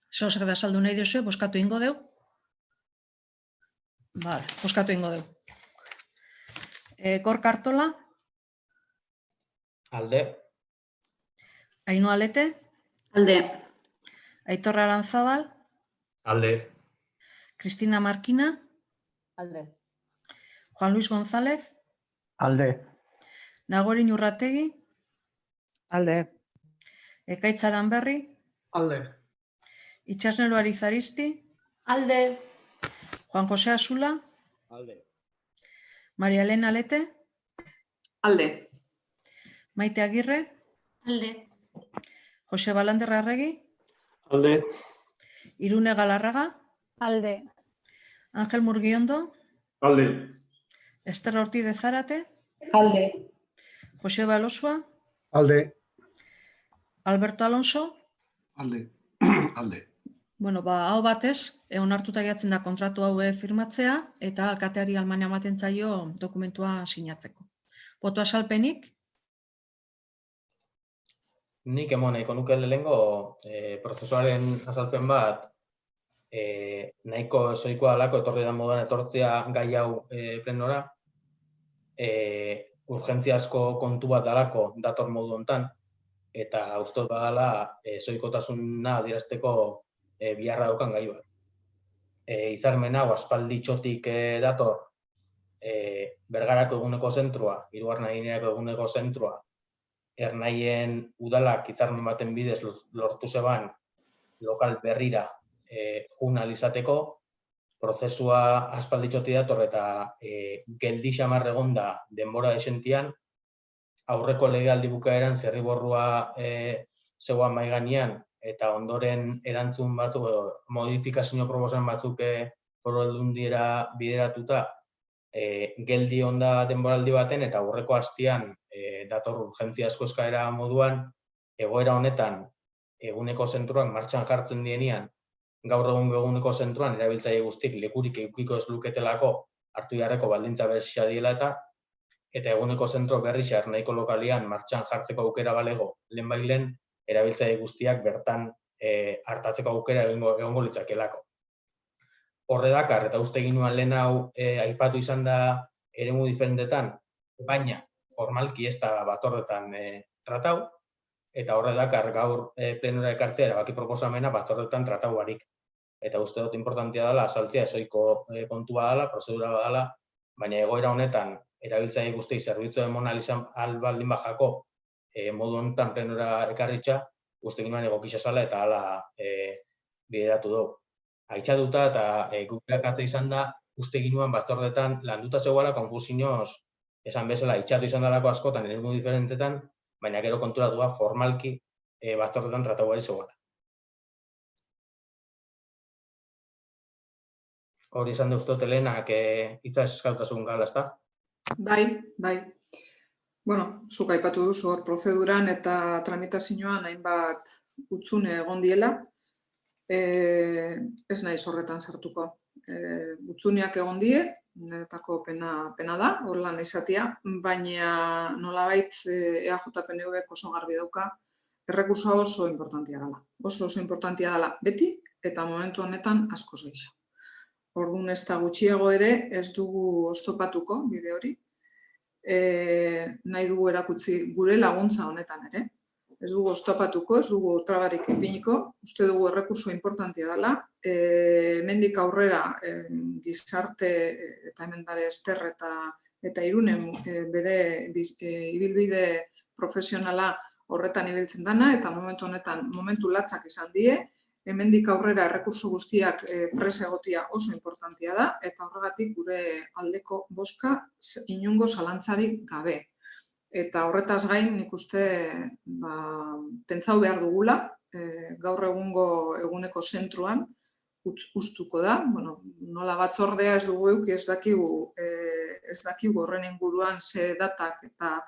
zer da saldu nahi duzu, bozkatu ingo deu? Bozkatu ingo deu. Gorka Artola? Alde. Ainhoa Lete? Alde. Aitor Aranzabal? Alde. Cristina Markina? Alde. Juan Luis González? Alde. Nagorin Urrategi? Alde. Ekaitz Aranberri? Alde. Itxasnelo Arizaristi? Alde. Juan José Asula? Alde. Maria Elena Lete? Alde. Maite Agirre? Alde. Jose Balander Arregi? Alde. Irune Galarraga? Alde. Ángel Murguiondo? Alde. Ester Ortiz de Zárate? Alde. Jose Balosua? Alde. Alberto Alonso? Alde. Alde. Hau batez, onartuta geratzen da kontratu hau firmatzea eta alkateari almana ematen zaio dokumentua sinatzeko. Boto azalpenik? Nik nahiko nuke lehengo prozesuaren azalpen bat nahiko ezoikoa dalako etorri den moduan etortzea gai hau plenora. Urgentziazko kontu bat dalako dator modu hontan eta uste dut badala ezoikotasuna adierazteko biharra daukan gai bat. Hitzarmen hau aspaldi txotik dator Bergarako eguneko zentrua, Hirugarren Gineako eguneko zentrua, Ernaien udalak hitzarmen baten bidez lortu zeban lokal berrira jun ahal izateko, prozesua aspaldi txotik dator eta geldi xamar egonda denbora desentian, aurreko legealdi bukaeran zirriborroa zegoen mahai gainean eta ondoren erantzun batzuk edo modifikazio proposamen batzuk Foru Aldundiera bideratuta geldi onda denboraldi baten eta aurreko astean dator urgentziazko eskaera moduan egoera honetan eguneko zentruak martxan jartzen dienean gaur eguneko zentruan erabiltzaile guztiek lekurik edukiko ez luketelako hartu beharreko baldintza berezia diela eta eguneko zentro berriz Ernaiko lokalean martxan jartzeko aukera balego lehenbailen erabiltzaile guztiak bertan hartatzeko aukera egongo litzakelako. Horre dakar, eta uste ginuen lehen hau aipatu izan da eremu diferentetan, baina formalki ez da batzordetan tratau, eta horre dakar gaur plenura ekartzea erabaki proposamena batzordetan tratau barik. Eta uste dut importantia dela, azaltzea ezoiko kontua dela, prozedura dela, baina egoera honetan erabiltzaile guztiei zerbitzu emon albaldin bajako modu honetan plenura ekarritza, uste ginoen egokisa zala eta hala bideratu dugu. Aitxatuta eta gukeak atze izan da, uste ginoen batzordetan landuta zegoela konfusioz, esan bezala, aitxatu izan dalako askotan, eremu diferentetan, baina gero konturatua formalki batzordetan tratau bari zegoela. Hori izan da uste dut, Elenak hitza eskautasun gala, ezta? Bai. Bueno, zuk aipatu duzu hor prozeduran eta tramitazioan hainbat hutsune egon diela. Ez naiz horretan sartuko. Hutsuneak egon die, niretako pena da, hor lan izatea, baina nolabait EAJ-PNV oso garbi dauka, errekursoa oso importantia dela. Oso importantia dela beti eta momentu honetan askoz gehiago. Orduan ez da gutxiago ere ez dugu oztopatuko bide hori. Nahi dugu erakutsi gure laguntza honetan ere. Ez dugu oztopatuko, ez dugu trabarik ipiniko, uste dugu errekurso importantia dela. Hemendik aurrera gizarte eta hemendare Ester eta Irunen bere ibilbide profesionala horretan ibiltzen dana eta momentu honetan momentu latzak izan die. Hemendik aurrera errekurso guztiak prest egotia oso importantia da eta horregatik gure aldeko bozka inongo zalantzarik gabe. Eta horretaz gain nik uste pentsau behar dugula, gaur eguneko zentruan ustuko da. Nola batzordea ez dugu euki ez dakigu horren inguruan ze datak eta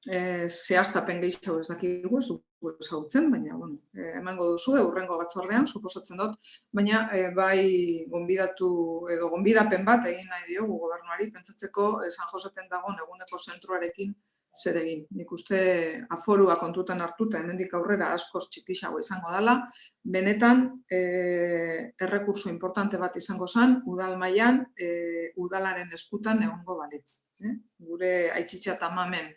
zehaztapen gehiago ez dakigu, ez dugu ezagutzen, baina emango duzu, hurrengo batzordean, suposatzen dut, baina bai gonbidatu edo gonbidapen bat egin nahi diogu gobernuari, pentsatzeko San Josepen dagoen eguneko zentroarekin zer egin. Nik uste aforua kontutan hartuta hemendik aurrera askoz txikiago izango dela, benetan errekurso importante bat izango zen, udal mailan udalaren eskutan egongo balitz. Gure Aitzitia eta Mamen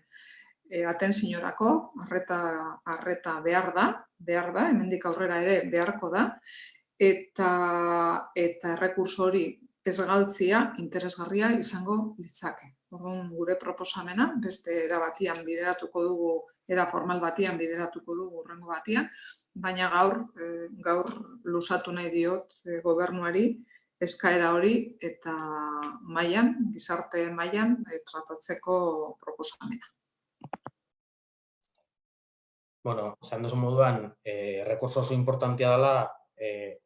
atenziorako, arreta behar da, hemendik aurrera ere beharko da, eta errekurso hori ez galtzia interesgarria izango litzake. Orduan gure proposamena, beste era batian bideratuko dugu, era formal batian bideratuko dugu hurrengo batian, baina gaur luzatu nahi diot gobernuari eskaera hori eta gizarte mailan tratatzeko proposamena. Bueno, esan duzu moduan, errekurso oso importantia dela,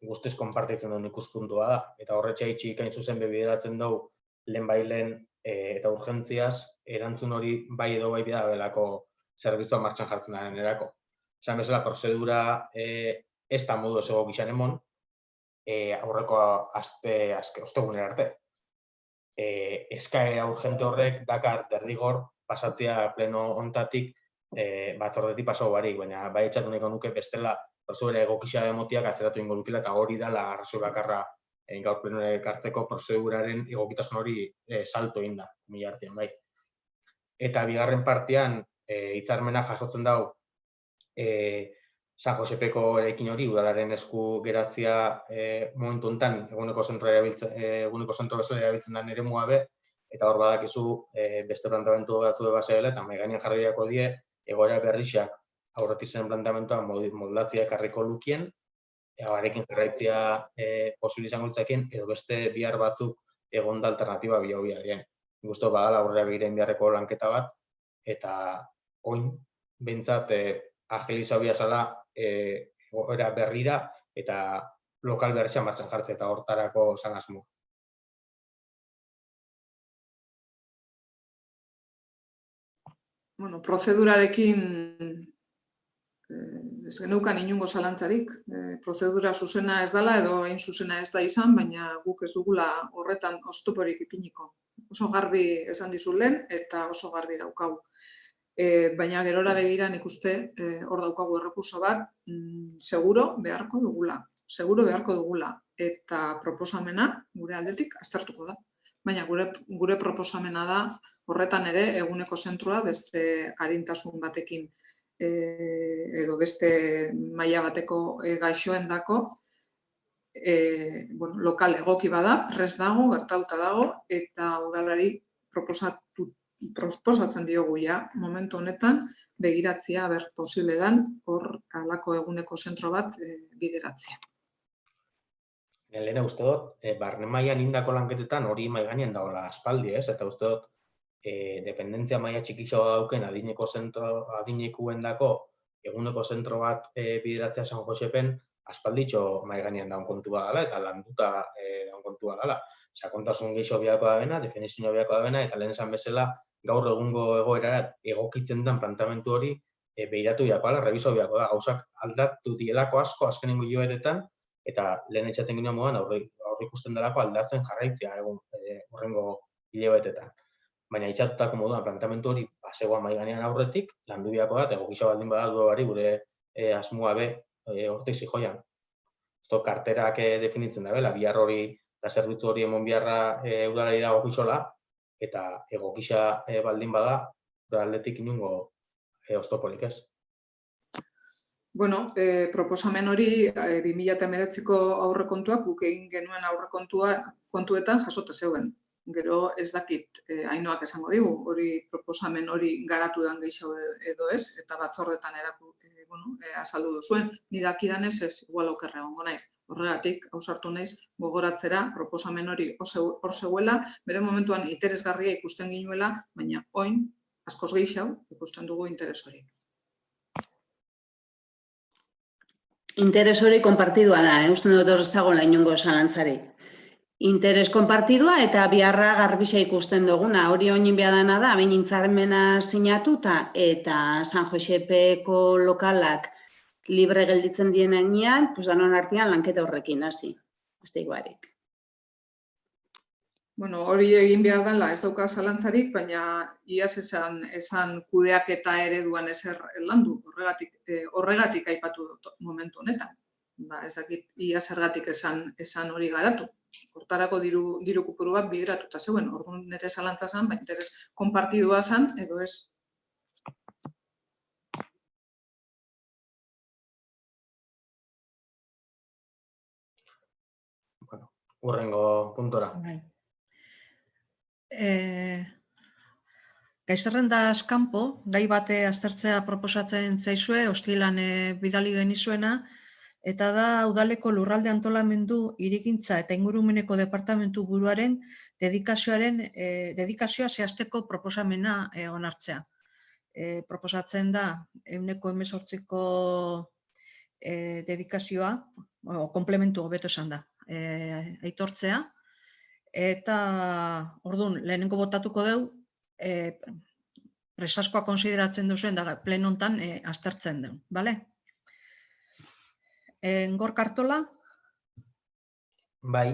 guztiz konpartitzen duen ikuspuntua da, eta horretxe itxik hain zuzen bideratzen dugu lehen eta urgentziaz, erantzun hori bai edo bai bida belako zerbitzua martxan jartzen daren erako. Esan bezala, prozedura ez da modu ez ego gizan emon, aurreko ostegunera arte. Eskaera urgente horrek dakar derrigor pasatzea pleno hontatik batzordetik pasau barik, baina bai etxatu nahiko nuke bestela prozedura egokisa emotiak atzeratu ingo lukela eta hori da arrazoi bakarra gaur plenura ekartzeko prozeduraren egokitasun hori salto egin da, mila artean bai. Eta bigarren partean hitzarmena jasotzen dau San Josepeko eraikin hori udalaren esku geratzea momentu honetan eguneko zentro bezala erabiltzen den eremua be, eta hor badakizu beste plantamentu batzu base dela eta mahai gainean jarriako die egoera berrixak aurretik zen plantamentua moldatzea ekarriko lukien, barekin jarraitzea posible izango litzakeen edo beste bihar batzuk egonda alternatiba bi-hobia dien. Gusto badala aurrera begiren beharreko lanketa bat, eta oin behintzat agilizau biazala egoera berrira eta lokal berrizia martxan jartzea eta hortarako zan asmo. Bueno, prozedurarekin ez geneukan inongo zalantzarik. Prozedura zuzena ez dela edo hain zuzena ez da izan, baina guk ez dugula horretan oztoporik ipiniko. Oso garbi esan dizut lehen eta oso garbi daukagu. baina gerora begira nik uste hor daukagu errekurso bat, seguro beharko dugula. Eta proposamena gure aldetik aztertuko da. Baina gure proposamena da horretan ere eguneko zentroa beste arintasun batekin edo beste maila bateko gaixoendako lokal egoki bada, prest dago, gertatuta dago, eta udalari proposatzen diogu ja momentu honetan begiratzea posible dan hor halako eguneko zentro bat bideratzea. Lehena uste dut, barne mailan indako lanketetan hori mahai gainean dagoela aspaldi, ez? Eta uste dut, dependentzia maila txikixoa dauken adinekuendako eguneko zentro bat bideratzea San Josepen aspalditxo mahai gainean daun kontua dela eta landuta daun kontua dela. Sakontasun gehiago biako da bena, definizioa biako da bena, eta lehen esan bezala gaur egungo egoera egokitzen den plantamentu hori behiratu biako da, rebiso biako da, gauzak aldatu dielako asko azkenengo hilabetetan, eta lehen etxatzen ginen moduan aurrikusten delako aldatzen jarraitzea egun horrengo hilabetetan. Baina itxatutako moduan plantamentu hori basegoa mahai gainean aurretik, landu biako da, eta egokisa baldin bada duari gure asmoa hortik zijoian. Esto karterak definitzen da bela, bihar hori eta zerbitzu hori emon biharra udalari dago gizola, eta egokisa baldin bada, aldetik inungo oztoporik ez. Bueno, proposamen hori 2019ko aurrekontuak guk egin genuen aurrekontuetan jasota zeuden. Gero ez dakit Ainoak esango digu, hori proposamen hori garatu dan gehiago edo ez, eta batzordetan azaldu duzuen. Ni dakidanez ez igual okerra egongo naiz. Horregatik, ausartu naiz gogoratzera proposamen hori hor zegoela, bere momentuan interesgarria ikusten ginuela, baina oin askoz gehiago ikusten dugu interes hori. Interes hori konpartidua da, uste dut ez dagoela inongo zalantzarik. Interes konpartidua eta biharra garbisa ikusten duguna. Hori oinin behadana da, bain hitzarmena sinatuta eta San Josepeko lokalak libre gelditzen dienean, danon artean lanketa horrekin hasi. Azteik barik. Bueno, hori egin behar dela ez dauka zalantzarik, baina iaz esan kudeaketa ereduan ezer landu, horregatik aipatu dut momentu honetan. Ez dakit iaz zergatik esan hori garatu. Hortarako diru kopuru bat bideratuta zeuen, orduan nire zalantza zen, baina interes konpartidua zen, edo ez. Bueno, hurrengo puntora. Gai-zerrendaz kanpo, gai bate aztertzea proposatzen zaizue, ostilan bidali genizuena, eta da udaleko lurralde antolamendu, hirigintza eta ingurumeneko departamentu buruaren dedikazioa zehazteko proposamena onartzea. Proposatzen da, 18ko dedikazioa, komplementu hobeto esan da, aitortzea, eta orduan, lehenengo botatuko dugu, presaskoa konsideratzen duzuen da pleno hontan aztertzen dugu, bale? Gorka Artola? Bai.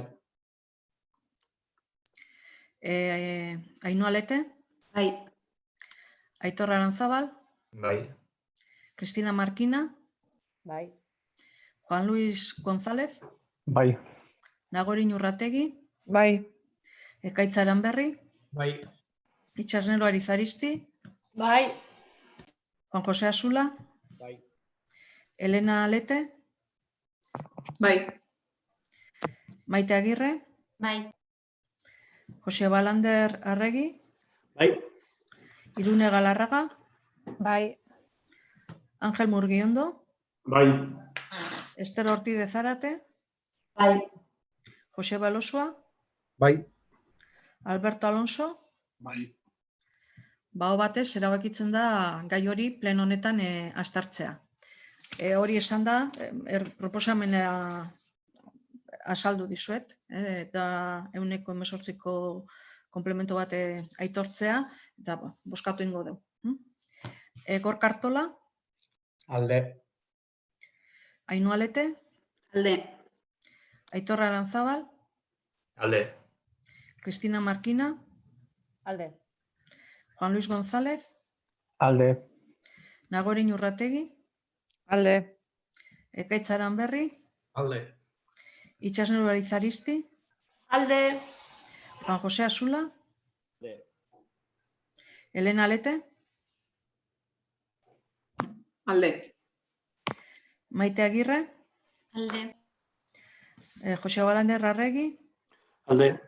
Ainhoa Lete? Bai. Aitor Aranzabal? Bai. Cristina Markina? Bai. Juan Luis González? Bai. Nagori Urrategi? Bai. Ekaitz Aranberri? Bai. Itxasnelo Arizaristi? Bai. Juan Jose Asula? Bai. Elena Lete? Bai. Maite Agirre? Bai. Jose Balander Arregi? Bai. Irune Galarraga? Bai. Ángel Murguiondo? Bai. Ester Ortiz de Zárate? Bai. Jose Balosua? Bai. Alberto Alonso? Bai. Baho batez, erabakitzen da gai hori pleno honetan aztertzea. Hori esan da, proposamena azaldu dizuet, eta 18ko komplemento bat aitortzea, eta boskatu ingo dugu. Gorka Artola? Alde. Ainhoa Lete? Alde. Aitor Aranzabal? Alde. Cristina Markina? Alde. Juan Luis González? Alde. Nagorin Urrategi, Alde. Ekaitz Aranberri, Alde. Itsasnur Arizaristi, Alde. Juan Jose Asula, Elena Alete, Alde. Maite Agirre, Alde. Jose Balander Arregi, Alde.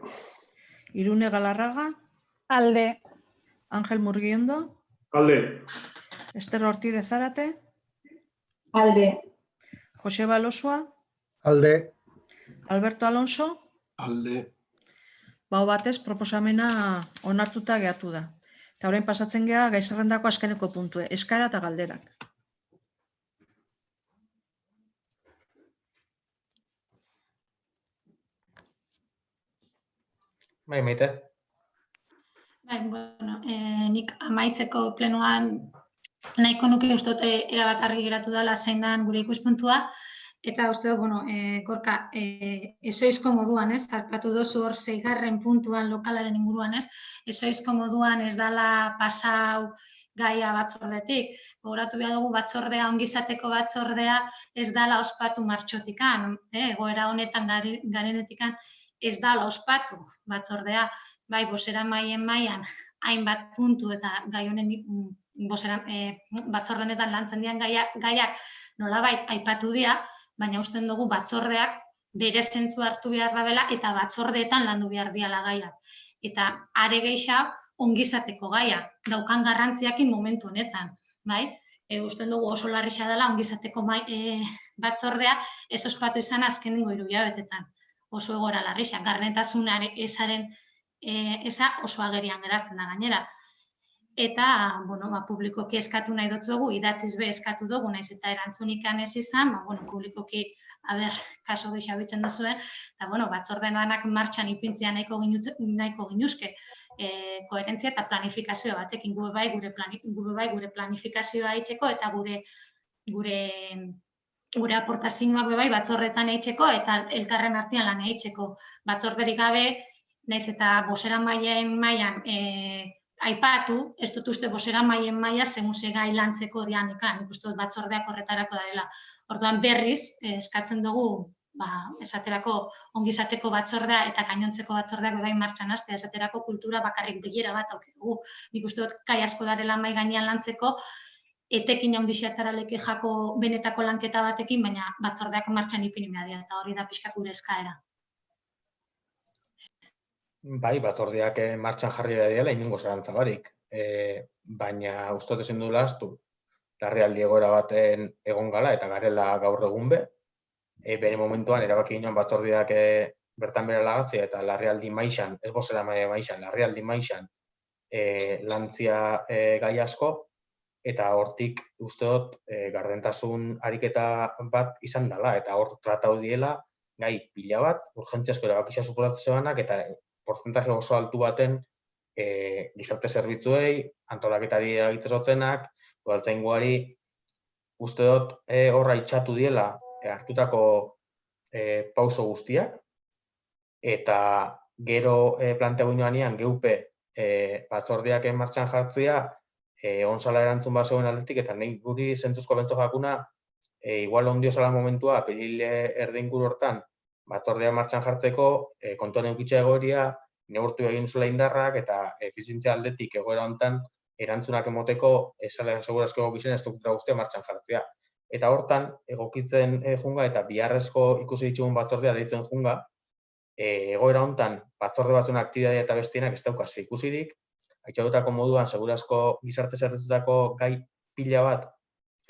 Irune Galarraga, Alde. Ángel Murguiondo, Alde. Ester Ortiz de Zárate, Alde. Jose Balosua, Alde. Alberto Alonso, Alde. Baho batez proposamena onartuta geratu da. Eta orain pasatzen gea gai zerrendako azkeneko puntue, eskara eta galderak. Bai, Maite. Bai, bueno, nik amaitzeko plenoan nahiko nuke uste dut erabat argi geratu dela zein den gure ikuspuntua, eta uste dut, bueno, Gorka, ezoizko moduan, ez, harpatu dozu hor 6. puntuan lokalaren inguruan, ez, ezoizko moduan ez dela pasau gaia batzordetik. Gogoratu behar dugu batzordea, ongizateko batzordea ez dala ospatu martxotikan, egoera honetan garenetikan ez dala ospatu batzordea, bai, boseramaien mailan hainbat puntu eta gai honen batzordenetan lantzen dian gaiak nolabait aipatu dira, baina usten dugu batzordeak bere zentzu hartu behar dabela eta batzordeetan landu behar diala gaiak. Eta are gehiago ongizateko gaia, daukan garrantziakin momentu honetan, bai? Usten dugu oso larria dela ongizateko batzordea ez ospatu izan azkenengo 3 hilabetetan. Oso egoera larria, garnetasunaren ezaren eza oso agerian geratzen da gainera. Eta, bueno, publikoki eskatu nahi dutzugu, idatziz be eskatu dugu, naiz eta erantzunikan ez izan, publikoki, kaso gixabitzen duzuen, eta, bueno, batzorden danak martxan ipintzea nahiko ginuzke, koherentzia eta planifikazio batekin, gure bai gure planifikazioa eitzeko eta gure aportazioak bai batzordetan eitzeko eta elkarren artean lan eitzeko. Batzorderik gabe, naiz eta boseramaien mailan aipatu, ez dut uste boseramaien maila zemuse gai lantzeko dianekan, nik uste dut batzordeak horretarako darela. Orduan berriz, eskatzen dugu, esaterako ongizateko batzordea eta gainontzeko batzordeak bai martxan hastea, esaterako kultura bakarrik bilera bat auki dugu. Nik uste dut gai asko darela mai gainean lantzeko, etekin handixiatara leke jako benetako lanketa batekin, baina batzordeak martxan ipini behar dira, eta hori da pixkat gure eskaera. Bai, batzordeak martxan jarri behar dela, inongo zalantza barik. Baina uste dut ezin duela ahaztu, larrialdi egoera baten egon gala eta garela gaur egun be. Bere momentuan erabaki ginen batzordeak bertan bera lagatzea eta larrialdi maixan, ez boseramaile maixan, larrialdi maixan lantzia gai asko, eta hortik uste dut gardentasun ariketa bat izan dela, eta hor tratau diela gai pila bat, urgentziazko erabakizia superatzen zebanak, eta portzentaje oso altu baten gizarte zerbitzuei, antolaketari egitezotzenak, udaltzaingoari, uste dut horra itxatu diela hartutako pauso guztiak, eta gero planteaguinoanean geupe batzordeak martxan jartzea, onzala erantzun bat zegoen aldetik, eta nahi guri zentzuzko bentzo jakuna, igual ondio zala momentua, apiril erdinguru hortan, batzordea martxan jartzeko, kontuan eukitza egoeria, neurtu egin zula indarrak, eta efizientzia aldetik egoera hontan, erantzunak emoteko, esala segurazko egokizen estruktura guztia martxan jartzea. Eta hortan, egokitzen junga, eta biharrezko ikusi ditugun batzordea deitzen junga, egoera hontan, batzorde batzuen aktibitatea eta bestienak ez daukaz ikusirik, aitxagutako moduan, segurazko gizarte zerretutako gai pila bat,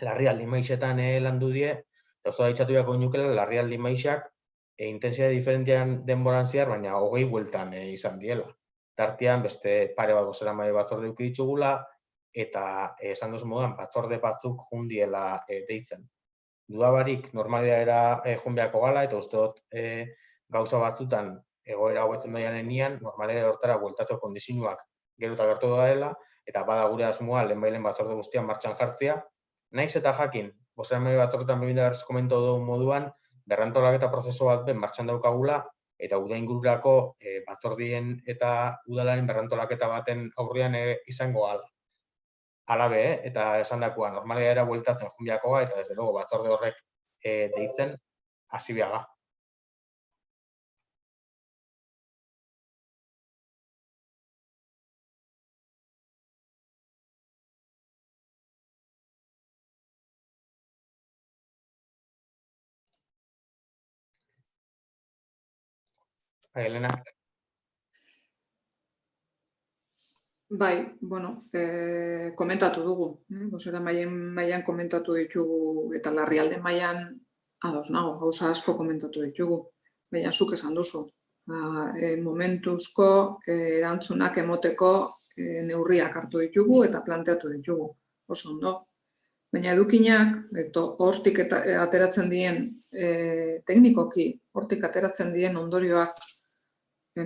larrialdi maixetan landu die, eta uste da itxatu beharko inukela, larrialdi maixak intensitate diferentian denboran zehar, baina 20 bueltan izan diela. Tartean, beste pare bat boseramaile batzorde eduki ditugula, eta esan duzu moduan, batzorde batzuk jundiela deitzen. Dudabarik, normalidadera joan beharko gala, eta uste dut gauza batzutan egoera hobetzen daianen nian, normalidade hortara bueltatzeko kondizinuak gero eta gertu dela, eta bada gure asmoa lehenbailen batzorde guztian martxan jartzea. Naiz eta jakin, boseramaile batzordetan bebinda berriz komentu dugun moduan, berrantolaketa prozesu bat ben martxan daukagula, eta uda ingururako batzordien eta udalaren berrantolaketa baten aurrean izango hala. alabe, eta esandakoa normalidadera bueltatzen junbiakoa, eta desde luego batzorde horrek deitzen hasi biaga. Elena. Bai, bueno, komentatu dugu. Bosera mailan komentatu ditugu eta larrialde mailan ados nago, gauza asko komentatu ditugu. Baina zuk esan duzu. Momentuzko erantzunak emoteko neurriak hartu ditugu eta planteatu ditugu. Oso ondo. Baina edukinak, hortik ateratzen dien teknikoki, hortik ateratzen dien ondorioak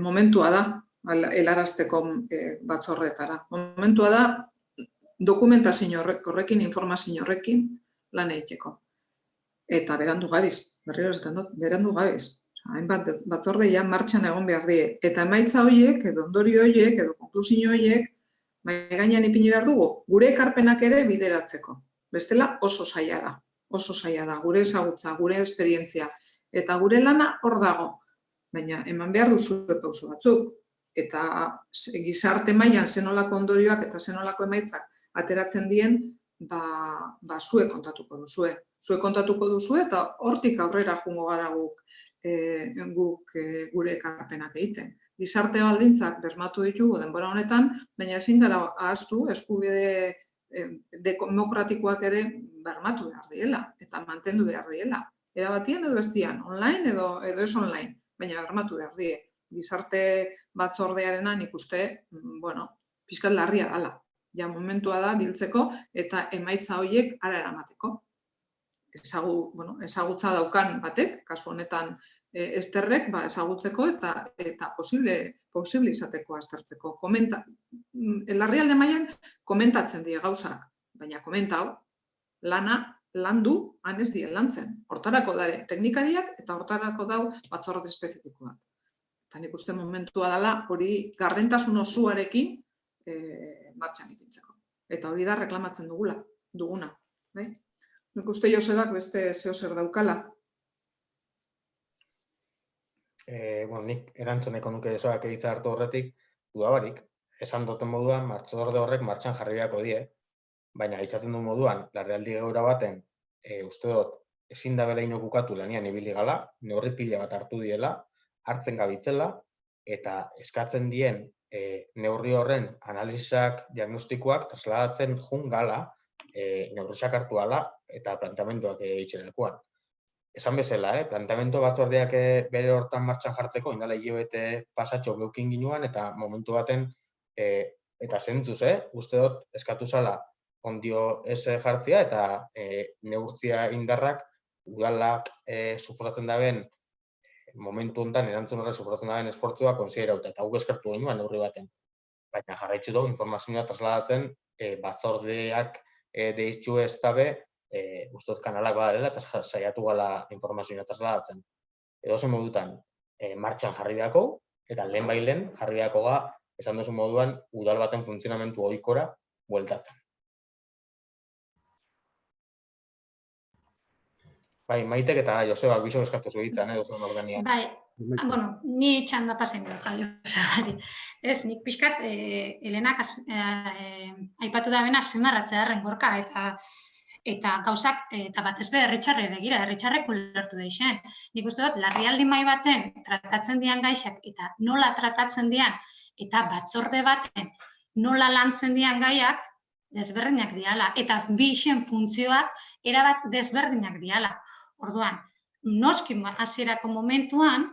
momentua da, helarazteko batzordetara. Momentua da, dokumentazio horrekin, informazio horrekin lan egiteko. Eta berandu gabiz, berriro esaten dut, berandu gabiz. Hainbat batzordea martxan egon behar die. Eta emaitza horiek, edo ondorio horiek, edo konklusio horiek, mahai gainean ipini behar dugu, gure ekarpenak ere bideratzeko. Bestela oso zaila da. Oso zaila da, gure ezagutza, gure esperientzia. Eta gure lana hor dago. Baina eman behar duzu pauso batzuk. Eta gizarte mailan zenolako ondorioak eta zenolako emaitzak ateratzen dien, zuek kontatuko duzue. Zuek kontatuko duzue eta hortik aurrera joango gara guk gure ekarpenak egiten. Gizarte baldintzak bermatu ditugu denbora honetan, baina ezin gara ahaztu eskubide demokratikoak ere bermatu behar diela eta mantendu behar diela. Era batien edo bestian, online edo ez online, baina bermatu behar die. Gizarte batzordearena nik uste, pixkat larria dela. Ja momentua da biltzeko eta emaitza horiek ara eramateko. Ezagutza daukan batek, kasu honetan Esterrek, ezagutzeko eta posible izateko aztertzeko. Larrialde mailan komentatzen die gauzak, baina komentau, lana landu, han ez dien lantzen. Hortarako dare teknikariak eta hortarako dau batzorde espezifikoak. Eta nik uste momentua dela hori gardentasun osoarekin martxan ipintzeko. Eta hori da reklamatzen duguna. Nik uste Josebak beste zeozer daukala. Nik erantzuneko nuke Josebak egitza hartu horretik, dudabarik, esan duten moduan, batzorde horrek martxan jarri beharko die, baina itxatzen du moduan, larrialdi geura baten, uste dut, ezin da bela inokukatu lanian ibili gala, neurri pila bat hartu diela, hartzen gabitzela, eta eskatzen dien neurri horren analizisak, diagnostikoak, trasladatzen jun gala, neurrisak hartu gala, eta planteamenduak itxerakoan. Esan bezala, planteamendu batzordeak bere hortan martxan jartzeko, indala hilabete pasatxo geukin ginuan, eta momentu baten, eta zentzuz, uste dut, eskatu zala ondio ez jartzia, eta neurtzia indarrak, udalak suposatzen daben, momentu honetan, erantzun horre suposatzen daben esfortzua konsiderauta, eta guk eskertu ginuan neurri baten. Baina jarraitzu dugu informazioa trasladatzen, batzordeak deitxu ez dabe, ustoz kanalak badarela eta saiatu gala informazioa trasladatzen. Edo zen modutan, martxan jarri beharko, eta lehen bailen jarri beharko ga, esan duzu moduan, udal baten funtzionamentu ohikora bueltatzen. Bai, Maitek eta Josebak biso eskatu zuhitzen, edo zen organian. Bai, ni txanda pasen dut, Josebari. Ez, nik pixkat, Elenak aipatu da bena azpimarratzea errengorka, eta gauzak, eta batez be erritxarre begira, erritxarrek ulertu deixen. Nik uste dut, larrialdi mai baten tratatzen dian gaixak eta nola tratatzen dian, eta batzorde baten nola lantzen dian gaiak desberdinak diala, eta bixen funtzioak erabat desberdinak diala. Orduan, noski hasierako momentuan,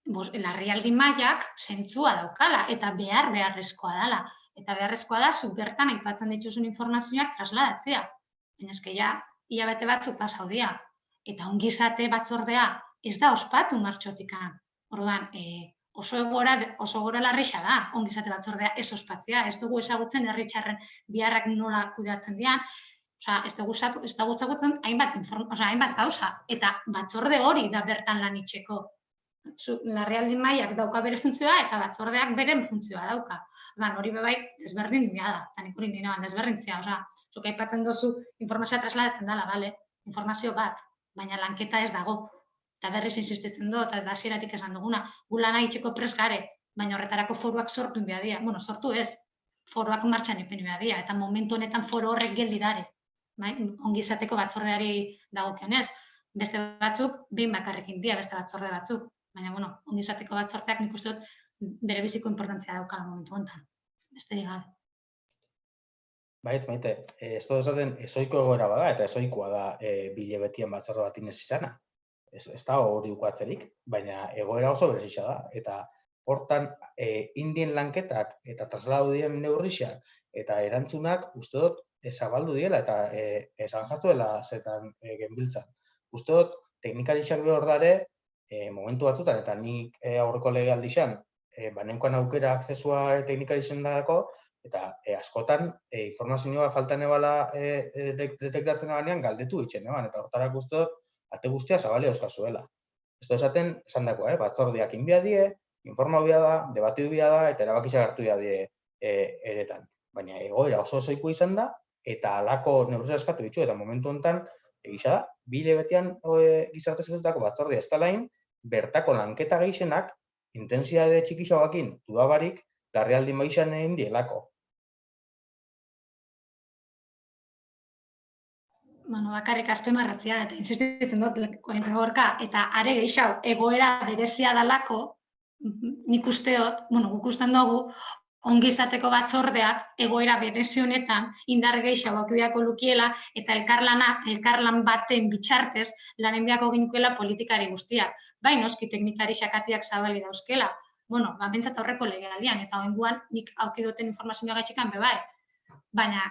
larrialdi maiak zentzua daukala, eta beharrezkoa dela. Eta beharrezkoa da, zuk bertan aipatzen dituzun informazioak trasladatzea. Baina eske hilabete batzuk pasau dira. Eta ongizate batzordea ez da ospatu martxotikan. Orduan, oso gora larrixa da, ongizate batzordea ez ospatzea. Ez dugu ezagutzen herritarren biharrak nola kudeatzen dian. Ez dugu ezagutzen hainbat gauza. Eta batzorde hori da bertan lan itxeko. larrialdi mailak dauka bere funtzioa eta batzordeak beren funtzioa dauka. Orduan, hori bebai desberdin dira da, eta nik hori nire desberdintzea. Osea, zuk aipatzen dozu informazioa trasladatzen dela, bale? Informazio bat, baina lanketa ez dago. Eta berriz insistitzen dut, eta hasieratik esan duguna, gu lana itxeko prest gare, baina horretarako foruak sortu behar dira. Bueno, sortu ez, foruak martxan ipini behar dira, eta momentu honetan foru horrek geldi dare. Ongizateko batzordeari dagokionez. Beste batzuk, behin bakarrekin dira beste batzorde batzuk. Baina, bueno, ongizateko batzordeak nik uste dut bere biziko importantzia daukala momentu honetan. Besterik gabe. Baiz, Maite, ez dut esaten ezoiko egoera bada, eta ezoikoa da bile betien batzorde bat inez izana. Ez da hori ukatzerik, baina egoera oso berezisa da. Eta hortan, indien lanketak eta trasladudien neurrixak eta erantzunak uste dut zabaldu diela eta esan jatuela zetan genbiltzan. Uste dut, teknikarixak behar dare, momentu batzutan, eta nik aurreko legealdixan, banenkoan aukera aksesua teknikarixen darako, eta askotan informazioa faltan ebala detektatzen ganean galdetu itxen, eta hortarak uste dut, ate guztia zabale euskazuela. Ez da esaten, esan dakoa, batzordeak inbia die, informabia da, debatiu bia da, eta erabakitxak hartu bia die eretan. Baina egoera oso osoiko izan da, eta halako neurria eskatu ditu, eta momentu honetan, egisa da, bile betian gizarte sekretuetako batzordea ez talain, bertako lanketa gehienak, intensitate txikixoakin dudabarik, larrialdi maixan egin dielako. Bueno, bakarrik azpimarratzea, eta insistitzen dut gorka, eta are gehiago egoera berezia dalako, nik usteot, bueno, guk usten dugu, ongizateko batzordeak egoera berezi honetan indar gehiago biako lukiela eta elkarlan baten bitxartez lanen biako ginukela politikari guztiak. Bai, noski teknikari xakatiak zabali dauzkela. Bueno, bentsat aurreko legealdian eta oenguan nik aukidoten informazioa gaitxikan bebai. Baina,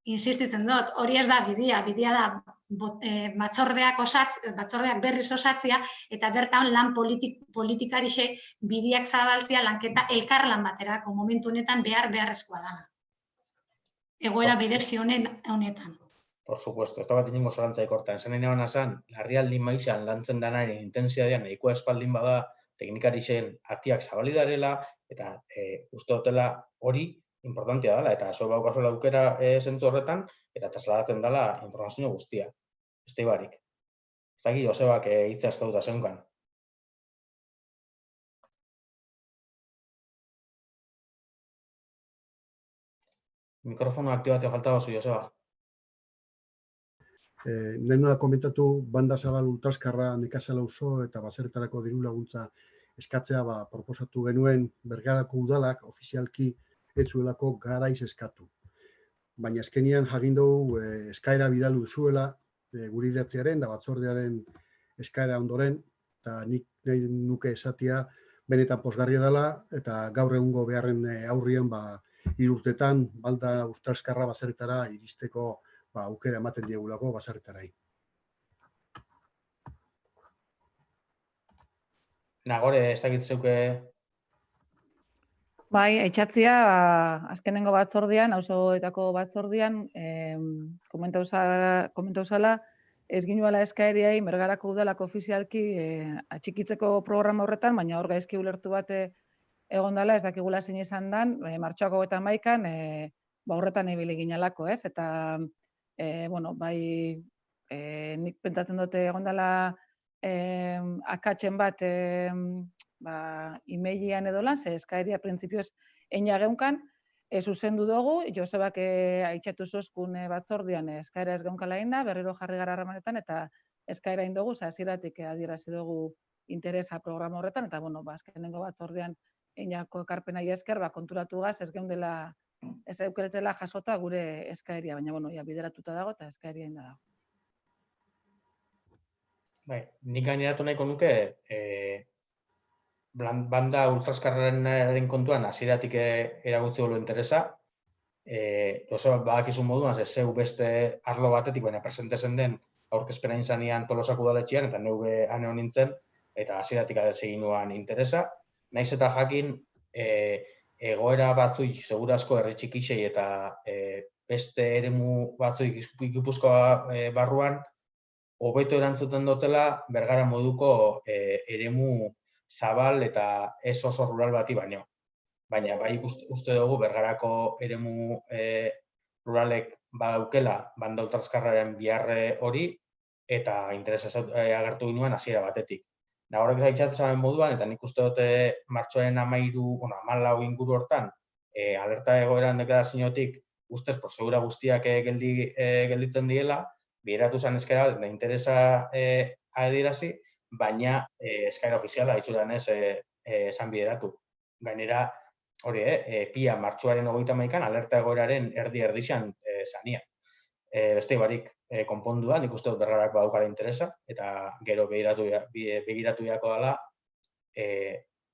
insistitzen dut, hori ez da bidea da batzordeak berriz osatzea eta bertan lan politikarixe bideak zabaltzea lanketa elkarlan baterako momentu honetan beharrezkoa dana. Egoera berezi honetan. Por supuesto, ez da bat inongo zalantzaik hortan. Zen egin esan, larrialdi maixan lantzen danaren intensiadean nahikoa espaldin bada teknikarixen atiak zabali darela eta uste dutela hori importantia dela, eta zo baukazuela aukera zentzu horretan, eta trasladatzen dela informazio guztia. Beste barik. Ez dakit Josebak hitza eskauta zeunkan. Mikrofono aktibatzea falta oso, Joseba. Lehen nola komentatu, banda zabal ultraskarra nekazala oso eta baserretarako diru laguntza eskatzea proposatu genuen Bergarako udalak ofizialki ez zuelako garaiz eskatu. Baina azkenian jagin dugu eskaera bidalu zuela guri idatziaren da batzordearen eskaera ondoren, eta nik nahi nuke esatia benetan pozgarria dela, eta gaur egungo beharren aurrian 3 urtetan balda ultraskarra baserretara iristeko aukera ematen diegulako baserretarai. Nagore, ez dakit zeuke... Bai, aitzatzia, azkenengo batzordian, auzoetako batzordian, komentau zala, ez ginuela eskaeriai Bergarako udalako ofizialki atxikitzeko programa horretan, baina hor gaizki ulertu bat egon dela, ez dakigula zein izan dan, martxoako 31an horretan ibili ginelako, ez? Eta, bueno, bai, nik pentsatzen dute egon dela akatzen bat emailian edolan, ze eskaeria printzipioz eina geunkan, zuzendu dugu, Josebak aitxatu zozkun batzordian eskaera ez geunkala inda, berriro jarri gara harremanetan, eta eskaera indogu, hasieratik adierazi dugu interesa programa horretan, eta, bueno, azkenengo batzordian einako ekarpenai esker, konturatu gaz, ez geundela, ez eukeretela jasota gure eskaeria, baina, bueno, bideratuta dago, eta eskaeria inda dago. Bai, nik gaineratu nahiko nuke, banda ultraskarraren kontuan hasieratik eragutzi dolu interesa, badakizun moduan, zeu beste arlo batetik, baina presentezen den aurkezpena inzanian Tolosako udaletxean, eta neube ane honintzen, eta hasieratik adezegin nuan interesa. Naiz eta jakin, egoera batzuik segurazko herri txikixei eta beste eremu batzuik Gipuzkoa barruan, hobeto erantzuten dutela Bergara moduko eremu zabal eta ez oso rural bati baino. Baina bai uste dugu Bergarako eremu ruralek badaukela banda ultraazkarraren biharre hori eta interesa agertu ginuen hasiera batetik. Horrek zaitzatzen moduan, eta nik uste dute martxoaren 14 inguru hortan, alerta egoeran deklaraziotik ustez prozedura guztiak gelditzen diela, bideratu zen eskera, interesa adirazi, baina eskaera ofiziala itxuran ez esan bideratu. Gainera, hori, pia martxoaren 31an alerta egoeraren erdi-erdixan zania. Beste barik konpondu da, nik uste dut Bergarak badaukala interesa, eta gero begiratu beharko dela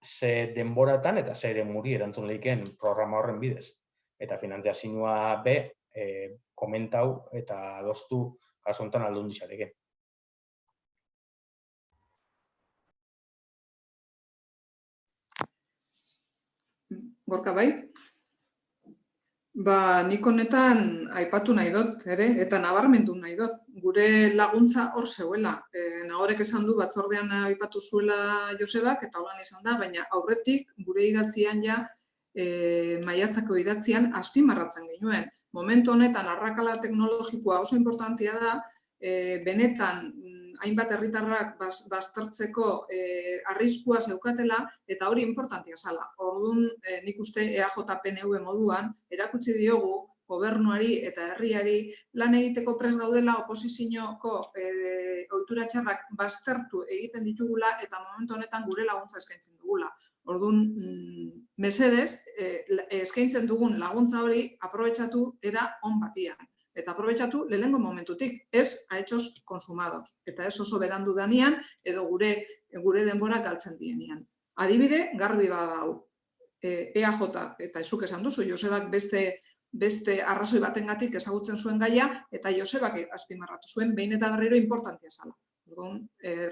ze denboratan eta ze eremuri erantzun lehiken programa horren bidez. Eta finantziazioa komentau eta adostu kasu honetan Aldundiarekin. Gorka bai? Nik honetan aipatu nahi dut, eta nabarmendu nahi dut. Gure laguntza hor zeuela. Nagorek esan du batzordean aipatu zuela Josebak, eta holan izan da, baina aurretik gure idatzian maiatzako idatzian azpimarratzen genuen. Momentu honetan arrakala teknologikoa oso importantia da, benetan hainbat herritarrak baztertzeko arriskua zeukatela eta hori importantia zala. Orduan, nik uste EAJ-PNV moduan erakutsi diogu gobernuari eta herriari lan egiteko prest gaudela oposizioko ohitura txarrak baztertu egiten ditugula eta momentu honetan gure laguntza eskaintzen dugula. Orduan, mesedez, eskaintzen dugun laguntza hori aprobetxatu era on batian. Eta aprobetxatu lehenengo momentutik, ez a hechos consumados. Eta ez oso berandu danean, edo gure denbora galtzen dienean. Adibide, garbi badau. EAJ, eta ezuk esan duzu, Josebak beste arrazoi batengatik ezagutzen zuen gaia, eta Josebak azpimarratu zuen, behin eta berriro importantia zala.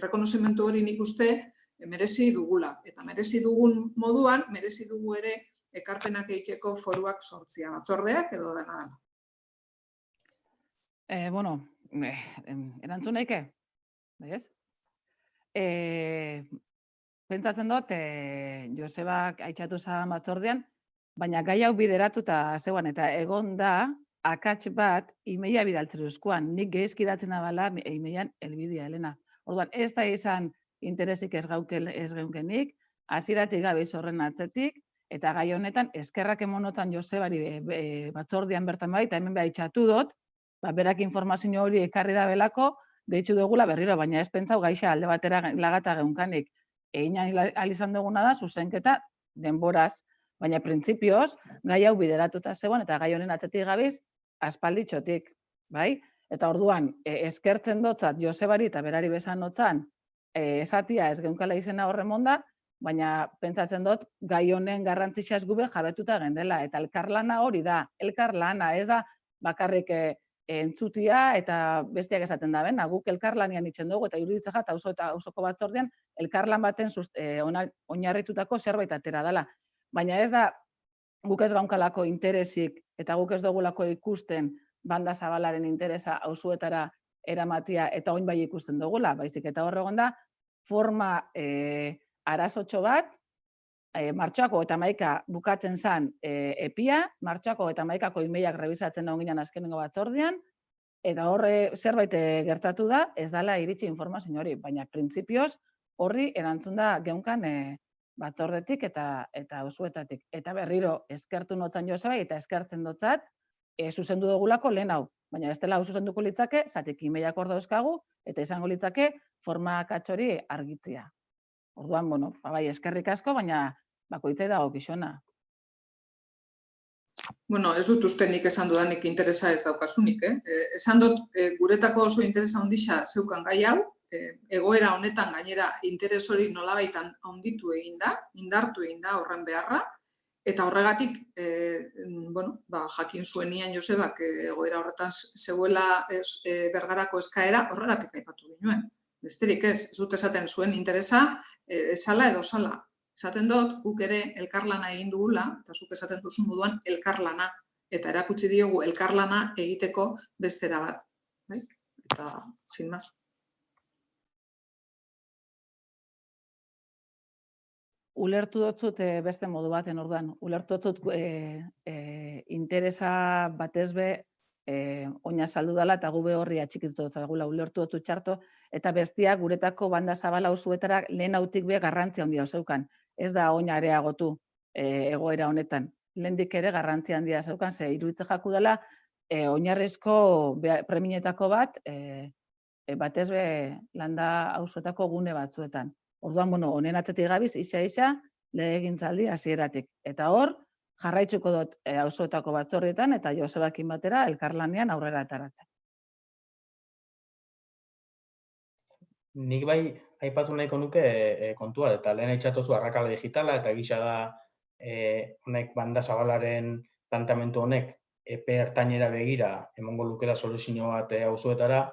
Rekonozimentu hori nik uste merezi dugula. Eta merezi dugun moduan, merezi dugu ere ekarpenak egiteko foruak sortzia. Batzordeak edo dena. Erantzun nahike? Pentsatzen dut, Josebak aitxatu zan batzordean, baina gai hau bideratuta zegoen, eta egon da, akats bat, imeia bidaltzeruzkoan, nik gehizkidatzen abala, imeian elbidea, Elena. Orduan, ez da izan interesik ez geunkenik, hasieratik gabe horren atzetik, eta gai honetan, eskerrak emonotan Josebari batzordean bertan bai, eta hemen beha itxatu dut, berak informazio hori ekarri da belako, deitzu dugula berriro, baina ez pentsau gaixa alde batera lagata geunkanik. Egin alizan duguna da, zuzenketa denboraz, baina printzipioz, gai hau bideratuta zegoen, eta gai honen atzetik gabiz, aspalditxotik, bai? Eta orduan, eskertzen dotzat Josebari eta berari besan notzan, esatia ez geunkala izena horren monda, baina pentsatzen dut, gai honen garrantzitsa gube jabetuta gendela, eta elkarlana hori da, elkarlana, ez da bakarrik entzutia eta besteak esaten da, guk elkarlanian itzen dugu, eta iruditzen jat, eta auzoko batzordean, elkarlan baten oinarritutako zerbait atera dela. Baina ez da, guk ez gaunkalako interesik, eta guk ez dugulako ikusten banda zabalaren interesa auzuetara eramatia, eta oin bai ikusten dugula, baizik eta horregon da, forma arazotxo bat, martxoako eta maika bukatzen zen epia, martxoako eta maikako imeiak rebisatzen daun ginen azkenengo batzordean, eta horre zerbait gertatu da, ez dala iritsi informazio hori, baina printzipioz horri erantzun da geunkan batzordetik eta auzuetatik. Eta berriro eskertu notzan Joseba eta eskertzen dotzat, zuzendu dugulako lehen hau, baina ez dela zuzenduko litzake, zatik imeiak hor dauzkagu, eta izango litzake forma katxori argitzia. Orduan, bai, eskerrik asko, baina bakoitzai dago kixona. Ez dut uste nik esan dudanik interesa ez daukasunik. Esan dut, guretako oso interesa ondisa zeukan gai hau, egoera honetan gainera interes hori nolabaitan handitu eginda, indartu eginda horren beharra, eta horregatik, jakin zuenian Josebak egoera horretan zeuela Bergarako eskaera horregatik aipatu ginoen. Besterik ez dut esaten zuen interesa, esala edo sala. Esaten dut, guk ere elkarlana egin dugula, eta zuk esaten duzun moduan elkarlana, eta erakutsi diogu elkarlana egiteko bestera bat. Eta, sin más. ulertu dotzut beste modu baten orduan. Ulertu dotzut interesa batez be oina saldu dela eta gube horri atxikitu dut gula ulertu dotzut txarto eta bestiak guretako banda zabala usuetara lehen hautik be garrantzia handia zeukan. Ez da oina areagotu egoera honetan. Lehendik ere garrantzia handia zeukan, ze iruditzen jaku dela oinarrizko preminetako bat batez be landa auzoetako gune batzuetan. Orduan, honen atzetik gabiz, isa legegintzaldi hasieratik. Eta hor, jarraitzuko dut auzoetako batzordietan eta Josebakin batera elkarlanean aurrera ateratzen. Nik bai aipatu nahiko nuke kontua, eta lehen aipatu arrakala digitala, eta gisa da honek banda zabalaren planteamendu honek epe ertainera begira emongo lukela soluzio bat auzoetara,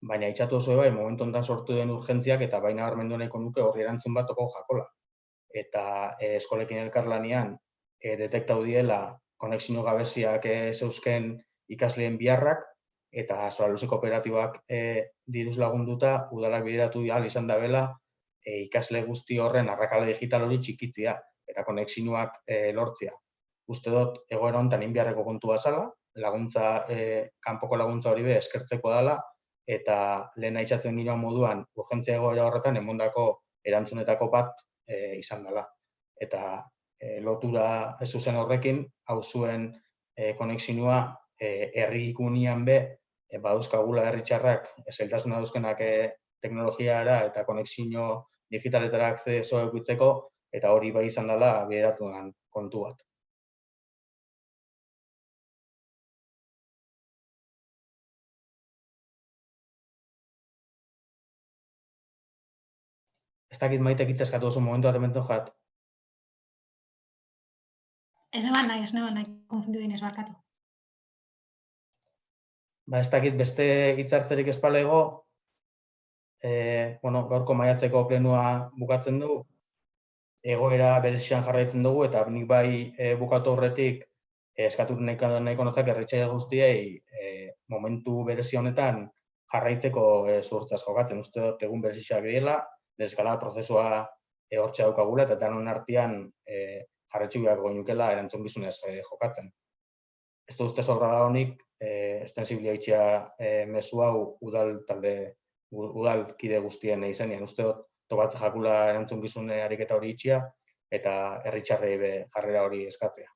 baina aipatu oso bai momentu honetan sortu den urgentziak eta baina nabarmendu nahiko nuke horri erantzun bat toko jakola. Eta eskolekin elkarlanean detektatu diela konexio gabeziak zeuzken ikasleen biharrak eta Soraluze kooperatiboak diruz lagunduta udalak bideratu ahal izan dabela ikasle guzti horren arrakala digital hori txikitzea eta konexioak lortzea. Uste dut egoera honetan egin beharreko kontu bat zela, laguntza kanpoko laguntza hori be eskertzeko dela eta lehen aitzatzen ginoan moduan urgentzia egoera horretan emondako erantzunetako bat izan dela. Eta lotura ez zuzen horrekin, auzuen konexioa herri ikunian be badauzkagula herri txarrak zailtasuna dauzkenak teknologiara eta konexio digitaletara akzeso edukitzeko eta hori bai izan dela bideratu den kontu bat. Ez dakit Maitek hitza eskatu duzu momentu bat hementzen jat. Ez neban nahi, konfundidu dinez barkatu. Ez dakit beste hitzartzerik espalego, gaurko maiatzeko plenua bukatzen du, egoera berezian jarraitzen dugu, eta nik bai bukatu horretik eskatu nahiko notzak herritzaile guztiei momentu berezi honetan jarraitzeko zuhurtzaz jokatzen. Uste dut egun bereziak direla, deskalada prozesua hortxe daukagula, eta danon artean jarraitzu beharko ginukela erantzukizunez jokatzen. Ez du uste sobra da honik, estensibilia itxea mezu hau udalkide guztien izenean. Uste dut tokatzen jakula erantzukizune ariketa hori itxia, eta herritxarrei jarrera hori eskatzea.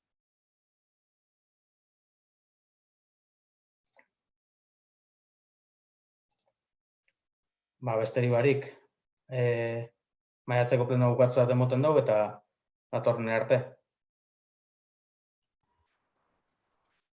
Besteri barik, maiatzeko pleno bukatzu daten moten dugu, eta datorren arte.